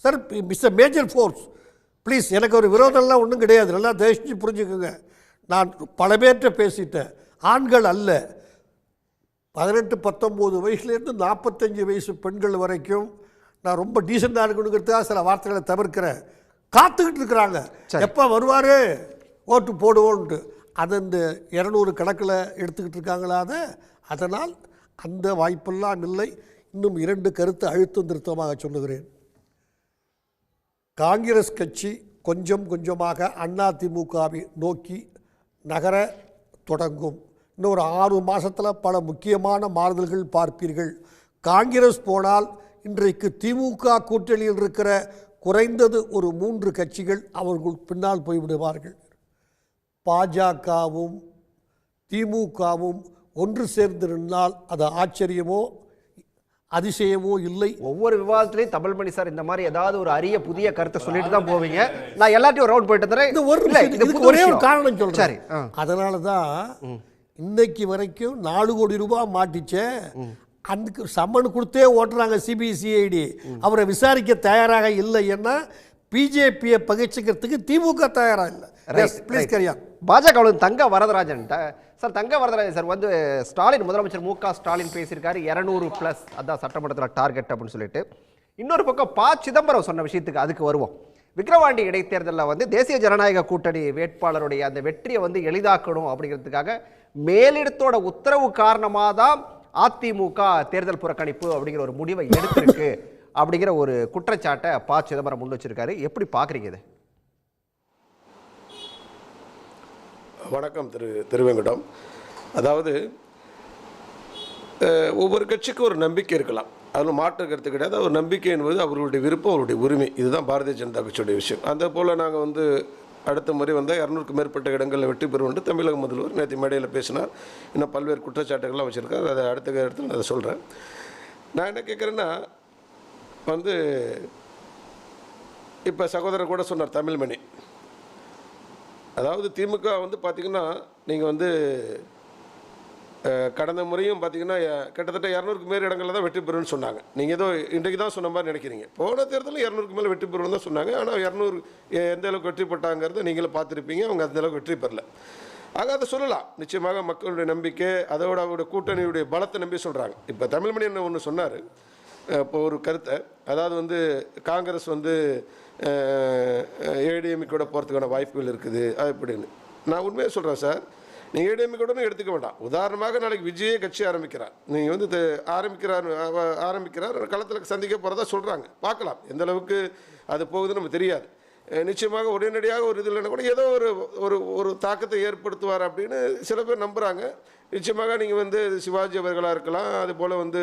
sir? It's a major force. Please, எனக்கு ஒரு விரோதம்லாம் ஒன்றும் கிடையாது, நல்லா தயவுச்சு புரிஞ்சுக்கோங்க. நான் பல பேர்கிட்ட பேசிட்டேன், ஆண்கள் அல்ல. 18-19 வயசுலேருந்து 45 வயசு பெண்கள் வரைக்கும் நான் ரொம்ப டீசெண்டாக இருக்கணுங்கிறதுக்காக சில வார்த்தைகளை தவிர்க்கிறேன். காத்துக்கிட்டு இருக்கிறாங்க, எப்போ வருவார் ஓட்டு போடுவோன்ட்டு. அதை இந்த 200 கணக்கில் எடுத்துக்கிட்டு இருக்காங்களா? அதனால் அந்த வாய்ப்பெல்லாம் இல்லை. இன்னும் 2 கருத்து அழுத்தம் திருத்தமாக சொல்லுகிறேன். காங்கிரஸ் கட்சி கொஞ்சம் கொஞ்சமாக அதிமுகவை நோக்கி நகர தொடங்கும். இன்னும் ஒரு 6 மாதத்தில் பல முக்கியமான மாறுதல்கள் பார்ப்பீர்கள். காங்கிரஸ் போனால் இன்றைக்கு திமுக கூட்டணியில் இருக்கிற குறைந்தது ஒரு 3 கட்சிகள் அவர்கள் பின்னால் போய்விடுவார்கள். பாஜகவும் திமுகவும் ஒன்று சேர்ந்து நின்றால் அது ஆச்சரியமோ அதிசயமோ இல்லை. ஒவ்வொரு விவாதத்திலையும் தமிழ்மணி சார் இந்த மாதிரி ஏதாவது ஒரு அரிய புதிய கருத்தை சொல்லிட்டு தான் போவீங்க. நான் எல்லாத்தையும் ரவுண்ட் போயிட்டு தரேன். ஒரே ஒரு காரணம் சொல்றேன். அதனால தான் இன்னைக்கு வரைக்கும் 4 கோடி ரூபாய் மாட்டிச்சே, அதுக்கு சம்மன் கொடுத்தே ஓட்டுறாங்க சிபிசிஐடி. அவரை விசாரிக்க தயாராக இல்லை. ஏன்னா பிஜேபியை பகிர்ச்சிக்கிறதுக்கு திமுக தயாராக இல்லை. ப்ளீஸ் கரியா. பாஜக தங்க வரதராஜன் சார், தங்க வரதராஜன் சார் வந்து ஸ்டாலின், முதலமைச்சர் மு க ஸ்டாலின் பேசியிருக்காரு 200+, அதான் சட்டமன்றத்தில் டார்கெட் அப்படின்னு சொல்லிட்டு. இன்னொரு பக்கம் சிதம்பரம் சொன்ன விஷயத்துக்கு அதுக்கு வருவோம். விக்கிரவாண்டி இடைத்தேர்தலில் வந்து தேசிய ஜனநாயக கூட்டணி வேட்பாளருடைய அந்த வெற்றியை வந்து எளிதாக்கணும் அப்படிங்கிறதுக்காக மேலிடத்தோட உத்தரவு காரணமாக தான் அதிமுக தேர்தல் புறக்கணிப்பு அப்படிங்கிற ஒரு முடிவை எடுத்திருக்கு அப்படிங்கிற ஒரு குற்றச்சாட்டை சிதம்பரம் முன் வச்சிருக்காரு. எப்படி பார்க்குறீங்க இதை? வணக்கம் திருவேங்கடம். அதாவது ஒவ்வொரு கட்சிக்கும் ஒரு நம்பிக்கை இருக்கலாம், அதில் மாற்று கருத்து கிடையாது. ஒரு நம்பிக்கை என்பது அவர்களுடைய விருப்பம், அவருடைய உரிமை. இதுதான் பாரதிய ஜனதா கட்சியுடைய விஷயம். அதே போல் நாங்கள் வந்து அடுத்த முறை வந்தால் 200க்கும் மேற்பட்ட இடங்களில் வெற்றி பெறுவோம் தமிழக முதல்வர் நேற்று மேடையில் பேசினார். இன்னும் பல்வேறு குற்றச்சாட்டுகள்லாம் வச்சுருக்காரு. அதை அடுத்த இடத்துல நான் அதை சொல்கிறேன். நான் என்ன கேட்குறேன்னா வந்து இப்போ சகோதரர் கூட சொன்னார் தமிழ்மணி, அதாவது திமுக வந்து பார்த்திங்கன்னா நீங்கள் வந்து கடந்த முறையும் பார்த்திங்கன்னா கிட்டத்தட்ட 200க்கு மேல் இடங்களில் தான் வெற்றி பெறுன்னு சொன்னாங்க. நீங்கள் ஏதோ இன்றைக்கு தான் சொன்ன மாதிரி நினைக்கிறீங்க. போன தேர்தலில் 200க்கு மேலே வெற்றி பெறுன்னு தான் சொன்னாங்க. ஆனால் 200 எந்த அளவுக்கு வெற்றி பெற்றாங்கிறத நீங்களும் பார்த்துருப்பீங்க. அவங்க அந்த அளவுக்கு வெற்றி பெறல. ஆக அதை சொல்லலாம். நிச்சயமாக மக்களுடைய நம்பிக்கை, அதோட அவருடைய கூட்டணியுடைய பலத்தை நம்பி சொல்கிறாங்க. இப்போ தமிழ்மணி என்ன ஒன்று சொன்னார், இப்போ ஒரு கருத்தை, அதாவது வந்து காங்கிரஸ் வந்து ஏடிஎம்கோட போகிறதுக்கான வாய்ப்புகள் இருக்குது அப்படின்னு. நான் உண்மையாக சொல்கிறேன் சார், நீங்கள் ஏடிஎம்கோடனே எடுத்துக்க வேண்டாம். உதாரணமாக நாளைக்கு விஜயே கட்சி ஆரம்பிக்கிறார், நீங்கள் வந்து ஆரம்பிக்கிறார் களத்தில் சந்திக்க போகிறதா சொல்கிறாங்க. பார்க்கலாம் எந்த அளவுக்கு அது போகுதுன்னு நமக்கு தெரியாது. நிச்சயமாக உடனடியாக ஒரு இதில் கூட ஏதோ ஒரு தாக்கத்தை ஏற்படுத்துவார் அப்படின்னு சில பேர் நம்புகிறாங்க. நிச்சயமாக நீங்கள் வந்து சிவாஜி அவர்களாக இருக்கலாம், அதுபோல் வந்து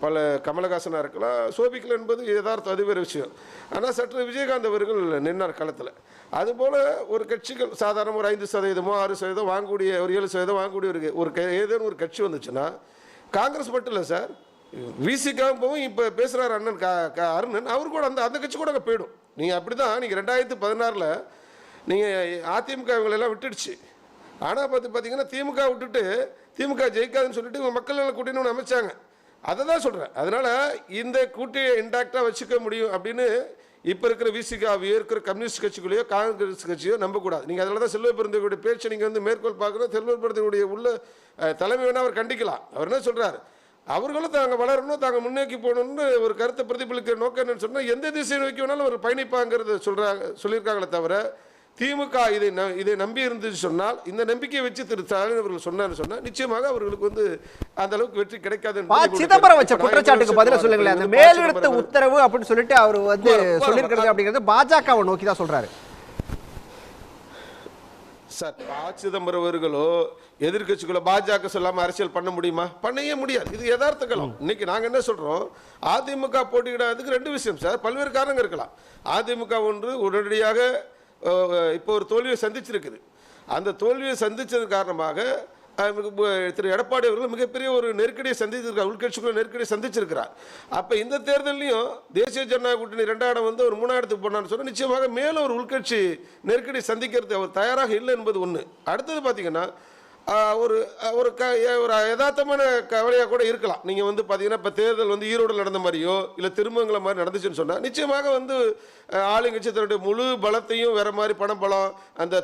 பல கமலஹாசனாக இருக்கலாம், சோபிக்கல் என்பது யதார்த்தம், அது வேறு விஷயம். ஆனால் சற்று விஜயகாந்த் அவர்கள் நின்னார் களத்தில். அதுபோல் ஒரு கட்சிகள் சாதாரண ஒரு 5% 6% வாங்கக்கூடிய, ஒரு 7% வாங்கக்கூடிய ஏதேனும் ஒரு கட்சி வந்துச்சுன்னா, காங்கிரஸ் மட்டும் இல்லை சார், விசிகாவும் இப்போ பேசுகிறார் அண்ணன் அருணன், அவர் கூட அந்த கட்சி கூட அங்கே போயிடும். நீங்கள் அப்படி தான், நீங்கள் 2016 நீங்கள் அதிமுக இவங்களெல்லாம் விட்டுடுச்சு. ஆனால் பார்த்தீங்கன்னா திமுக விட்டுட்டு திமுக ஜெயிக்காதுன்னு சொல்லிட்டு இவங்க மக்கள் நல கூட்டணி ஒன்று அமைச்சாங்க. அதை தான் சொல்கிறேன். அதனால் இந்த கூட்டணியை இன்டாக்டாக வச்சுக்க முடியும் அப்படின்னு இப்போ இருக்கிற விசிகாவையோ இருக்கிற கம்யூனிஸ்ட் கட்சிகளையோ காங்கிரஸ் கட்சியோ நம்பக்கூடாது. நீங்கள் அதில் தான் செல்வ பெருந்தகையுடைய பேச்சை நீங்கள் வந்து மேற்கோள் பார்க்கணும். செல்வ பெருந்தகையுடைய உள்ள தலைமை வேணால் அவர் கண்டிக்கலாம். அவர் என்ன சொல்கிறார், அவர்களும் தாங்க வளரணும், தாங்க முன்னோக்கி போகணும்னு ஒரு கருத்தை பிரதிபலிக்கிற நோக்கம் என்னன்னு சொன்னால் எந்த திசையை நோக்கி வேணாலும் அவர் பயணிப்பாங்கிறது சொல்லியிருக்காங்களே தவிர, திமுக இதை நம்பி இருந்துச்சு சொன்னால், இந்த நம்பிக்கையை வச்சு திரு ஸ்டாலின் அவர்கள் சொன்னால் நிச்சயமாக அவர்களுக்கு வந்து அந்த அளவுக்கு வெற்றி கிடைக்காது. சிதம்பரம் வச்ச குற்றச்சாட்டுக்கு பதில சொல்லுங்களேன். அந்த மேலிடத்து உத்தரவு அப்படின்னு சொல்லிட்டு அவர் வந்து சொல்லியிருக்கிறது அப்படிங்கிறது பாஜகவை நோக்கி தான் சொல்றாரு சார். சிதம்பரம் அவர்களோ எதிர்கட்சிகளோ பாஜக சொல்லாம அரசியல் பண்ண முடியுமா? பண்ணவே முடியாது. இது யதார்த்த களம். இன்னைக்கு நாங்க என்ன சொல்றோம், அதிமுக போட்டியிடாததுக்கு 2 விஷயம் சார், பல்வேறு காரணங்கள் இருக்கலாம். அதிமுக ஒன்று உடனடியாக இப்போ ஒரு தோல்வியை சந்திச்சிருக்குது. அந்த தோல்வியை சந்திச்சது காரணமாக திரு எடப்பாடி அவர்கள் மிகப்பெரிய ஒரு நெருக்கடியை சந்திச்சிருக்கார், உள்கட்சிக்குள்ள நெருக்கடியை சந்திச்சிருக்கிறார். அப்போ இந்த தேர்தலையும் தேசிய ஜனநாயக கூட்டணி 2ஆம் இடம் வந்து ஒரு 3ஆம் இடத்துக்கு போனான்னு சொன்னால் நிச்சயமாக மேலும் ஒரு உள்கட்சி நெருக்கடி சந்திக்கிறது அவர் தயாராக இல்லை என்பது ஒன்று. அடுத்தது பார்த்தீங்கன்னா ஒரு யதார்த்தமான கவலையாக கூட இருக்கலாம். நீங்கள் வந்து பார்த்தீங்கன்னா இப்போ தேர்தல் வந்து ஈரோடு நடந்த மாதிரியோ இல்லை திருமங்கலம் மாதிரி நடந்துச்சுன்னு சொன்னால் நிச்சயமாக வந்து ஆளுங்கட்சி தன்னுடைய முழு பலத்தையும் வேற மாதிரி பணம் அந்த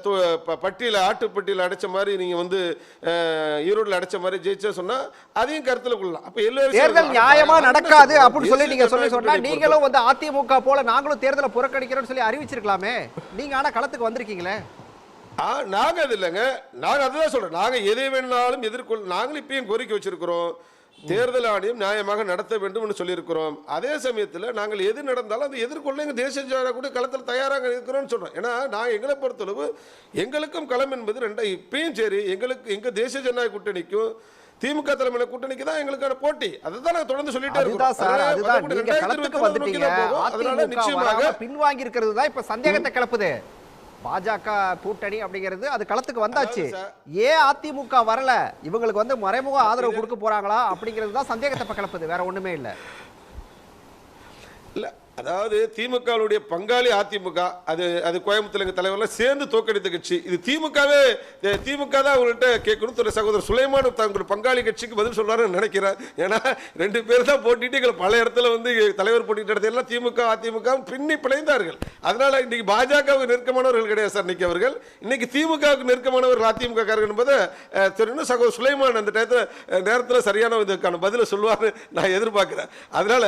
பட்டியல ஆட்டுப்பட்டியல அடைச்ச மாதிரி நீங்கள் வந்து ஈரோடுல அடைச்ச மாதிரி ஜெயிச்சா சொன்னால் அதையும் கருத்தில் கொள்ளலாம். அப்போ எல்லாரும் தேர்தல் நியாயமா நடக்காது அப்படின்னு சொல்லி நீங்க சொன்னா நீங்களும் வந்து அதிமுக போல நாங்களும் தேர்தலை புறக்கணிக்கிறோம்னு சொல்லி அறிவிச்சிருக்கலாமே. நீங்க ஆனா களத்துக்கு வந்திருக்கீங்களே. நாங்கள் அது இல்லைங்க, நாங்கள் அதுதான் சொல்கிறோம். நாங்கள் எதை வேணாலும் நாங்கள் இப்பயும் கோரிக்கை வச்சிருக்கிறோம், தேர்தல் ஆணையம் நியாயமாக நடத்த வேண்டும் சொல்லியிருக்கிறோம். அதே சமயத்தில் நாங்கள் எது நடந்தாலும் அதை எதிர்கொள்ள எங்கள் தேசிய ஜனநாயக கூட களத்தில் தயாராக இருக்கிறோம்னு சொல்கிறோம். ஏன்னா நாங்கள் எங்களை பொறுத்தளவு எங்களுக்கும் களம் என்பது இப்பயும் சரி, எங்கள் தேசிய ஜனநாயக கூட்டணிக்கும் திமுக தலைமையில கூட்டணிக்கு தான் எங்களுக்கான போட்டி. அதுதான் நாங்கள் தொடர்ந்து சொல்லிட்டே இருக்கோம். பின்வாங்கி இருக்கிறது தான் இப்ப சந்தேகத்தை கிளப்புது. பாஜக கூட்டணி அப்படிங்கிறது அது களத்துக்கு வந்தாச்சு, ஏன் அதிமுக வரல, இவங்களுக்கு வந்து மறைமுக ஆதரவு கொடுக்க போறாங்களா அப்படிங்கிறது தான் சந்தேகத்தை கிளப்புது, வேற ஒண்ணுமே இல்லை. இல்ல அதாவது திமுகவுடைய பங்காளி அதிமுக, அது கோயம்புத்தூர் எங்கள் தலைவர்லாம் சேர்ந்து தோக்கடித்த கட்சி. இது திமுக தான் அவங்கள்ட்ட கேட்கணும். சகோதரர் சுலைமான் தங்களுடைய பங்காளி கட்சிக்கு பதில் சொல்றாருன்னு நினைக்கிறேன். ஏன்னா 2 பேர் தான் போட்டிட்டு எங்களை பல இடத்துல வந்து தலைவர் போட்டிட்டு இடத்துல திமுக அதிமுக பின்னி பிணைந்தார்கள். அதனால இன்னைக்கு பாஜகவுக்கு நெருக்கமானவர்கள் கிடையாது சார். இன்னைக்கு அவர்கள் இன்னைக்கு திமுகவுக்கு நெருக்கமானவர்கள் அதிமுக காரர்கள் என்பதை தெரியும். சகோதரர் சுலைமான் அந்த நேரத்தில் சரியான இதுக்கான பதிலை சொல்லுவார்னு நான் எதிர்பார்க்கிறேன். அதனால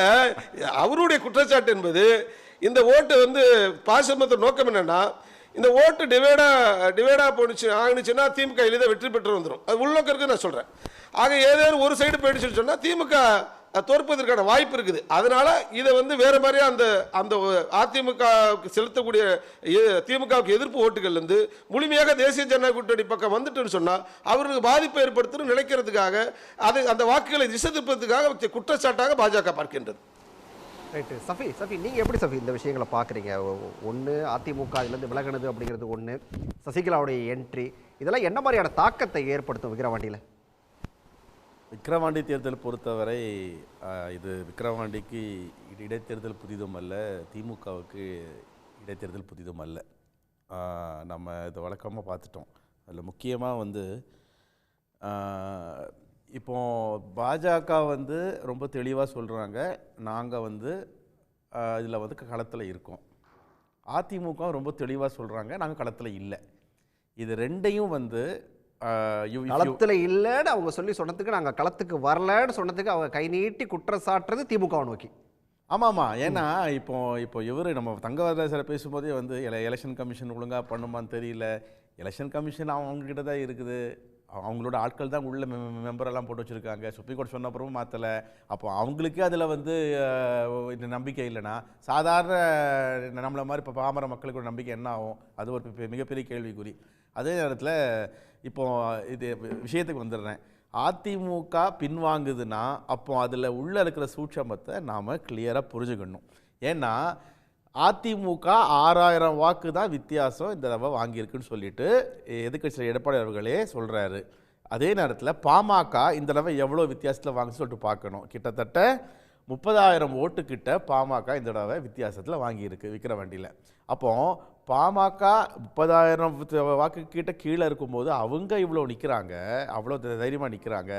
அவருடைய குற்றச்சாட்டு என்பது இந்த ஓட்டு வந்து பாசிசமத்தின் நோக்கம் என்னன்னா, இந்த ஓட்டு டிவைடா ஆகிச்சுன்னா திமுக எளிதாக வெற்றி பெற்று வந்துடும். அது உள்நோக்கம் இருக்கு நான் சொல்றேன். ஆக ஏதேனும் ஒரு சைடு போயிடுச்சுன்னு சொன்னா திமுக தோற்பதற்கான வாய்ப்பு இருக்குது. அதனால இதை வந்து வேற மாதிரியா அந்த அதிமுக செலுத்தக்கூடிய திமுகவுக்கு எதிர்ப்பு ஓட்டுகள் இருந்து முழுமையாக தேசிய ஜனநாயக கூட்டணி பக்கம் வந்துட்டுன்னு சொன்னா அவருக்கு பாதிப்பை ஏற்படுத்தணும் நினைக்கிறதுக்காக அந்த வாக்குகளை திசை திருப்பதற்காக குற்றச்சாட்டாக பாஜக பார்க்கின்றது. ரைட்டு சஃபி, நீங்கள் எப்படி சஃபி இந்த விஷயங்களை பார்க்குறீங்க? ஒன்று அதிமுக இதுலேருந்து விலகினது அப்படிங்கிறது ஒன்று, சசிகலாவுடைய என்ட்ரி, இதெல்லாம் என்ன மாதிரியான தாக்கத்தை ஏற்படுத்தும் விக்கிரவாண்டியில்? விக்கிரவாண்டி தேர்தல் பொறுத்தவரை இது விக்கிரவாண்டிக்கு இடைத்தேர்தல் புதிதும் அல்ல, திமுகவுக்கு இடைத்தேர்தல் புதிதும் அல்ல. நம்ம இதை வழக்கமாக பார்த்துட்டோம். அதில் முக்கியமாக வந்து இப்போ பாஜக வந்து ரொம்ப தெளிவாக சொல்கிறாங்க, நாங்கள் வந்து இதில் வந்து களத்தில் இருக்கோம். அதிமுக ரொம்ப தெளிவாக சொல்கிறாங்க, நாங்கள் களத்தில் இல்லை. இது ரெண்டையும் வந்து களத்தில் இல்லைன்னு அவங்க சொல்லி சொன்னதுக்கு, நாங்கள் களத்துக்கு வரலன்னு சொன்னதுக்கு அவங்க கை நீட்டி குற்றம் சாட்டுறது திமுகவை நோக்கி. ஆமாம்மா. ஏன்னா இப்போ இவர் நம்ம தங்கவரதராசரை பேசும்போதே வந்து எலெக்ஷன் கமிஷன் ஒழுங்காக பண்ணுமான்னு தெரியல, எலெக்ஷன் கமிஷன் அவங்கக்கிட்ட தான் இருக்குது, அவங்களோட ஆட்கள் தான் உள்ள மெம்பரெல்லாம் போட்டு வச்சுருக்காங்க, சுப்ரீம் கோர்ட் சொன்ன அப்புறமும் மாற்றலை. அப்போ அவங்களுக்கே அதில் வந்து இந்த நம்பிக்கை இல்லைன்னா சாதாரண நம்மளை மாதிரி இப்போ பாமர மக்களுக்கு ஒரு நம்பிக்கை என்ன ஆகும்? அது ஒரு மிகப்பெரிய கேள்விக்குறி. அதே நேரத்தில் இப்போ இது விஷயத்துக்கு வந்துடுறேன். அதிமுக பின்வாங்குதுன்னா அப்போ அதில் உள்ளே இருக்கிற சூட்சமத்தை நாம் கிளியராக புரிஞ்சுக்கணும். ஏன்னா அதிமுக 6000 வாக்கு தான் வித்தியாசம் இந்த தடவை வாங்கியிருக்குன்னு சொல்லிட்டு எதிர்க்கட்சி எடப்பாடி அவர்களே சொல்கிறாரு. அதே நேரத்தில் பாமக இந்த தடவை எவ்வளோ வித்தியாசத்தில் வாங்குன்னு சொல்லிட்டு பார்க்கணும். கிட்டத்தட்ட 30,000 ஓட்டுக்கிட்ட பாமக இந்த தடவை வித்தியாசத்தில் வாங்கியிருக்கு விக்கிரவாண்டியில். அப்போ பாமக 30,000 வாக்குக்கிட்ட கீழே இருக்கும்போது அவங்க இவ்வளோ நிற்கிறாங்க, அவ்வளோ தைரியமாக நிற்கிறாங்க.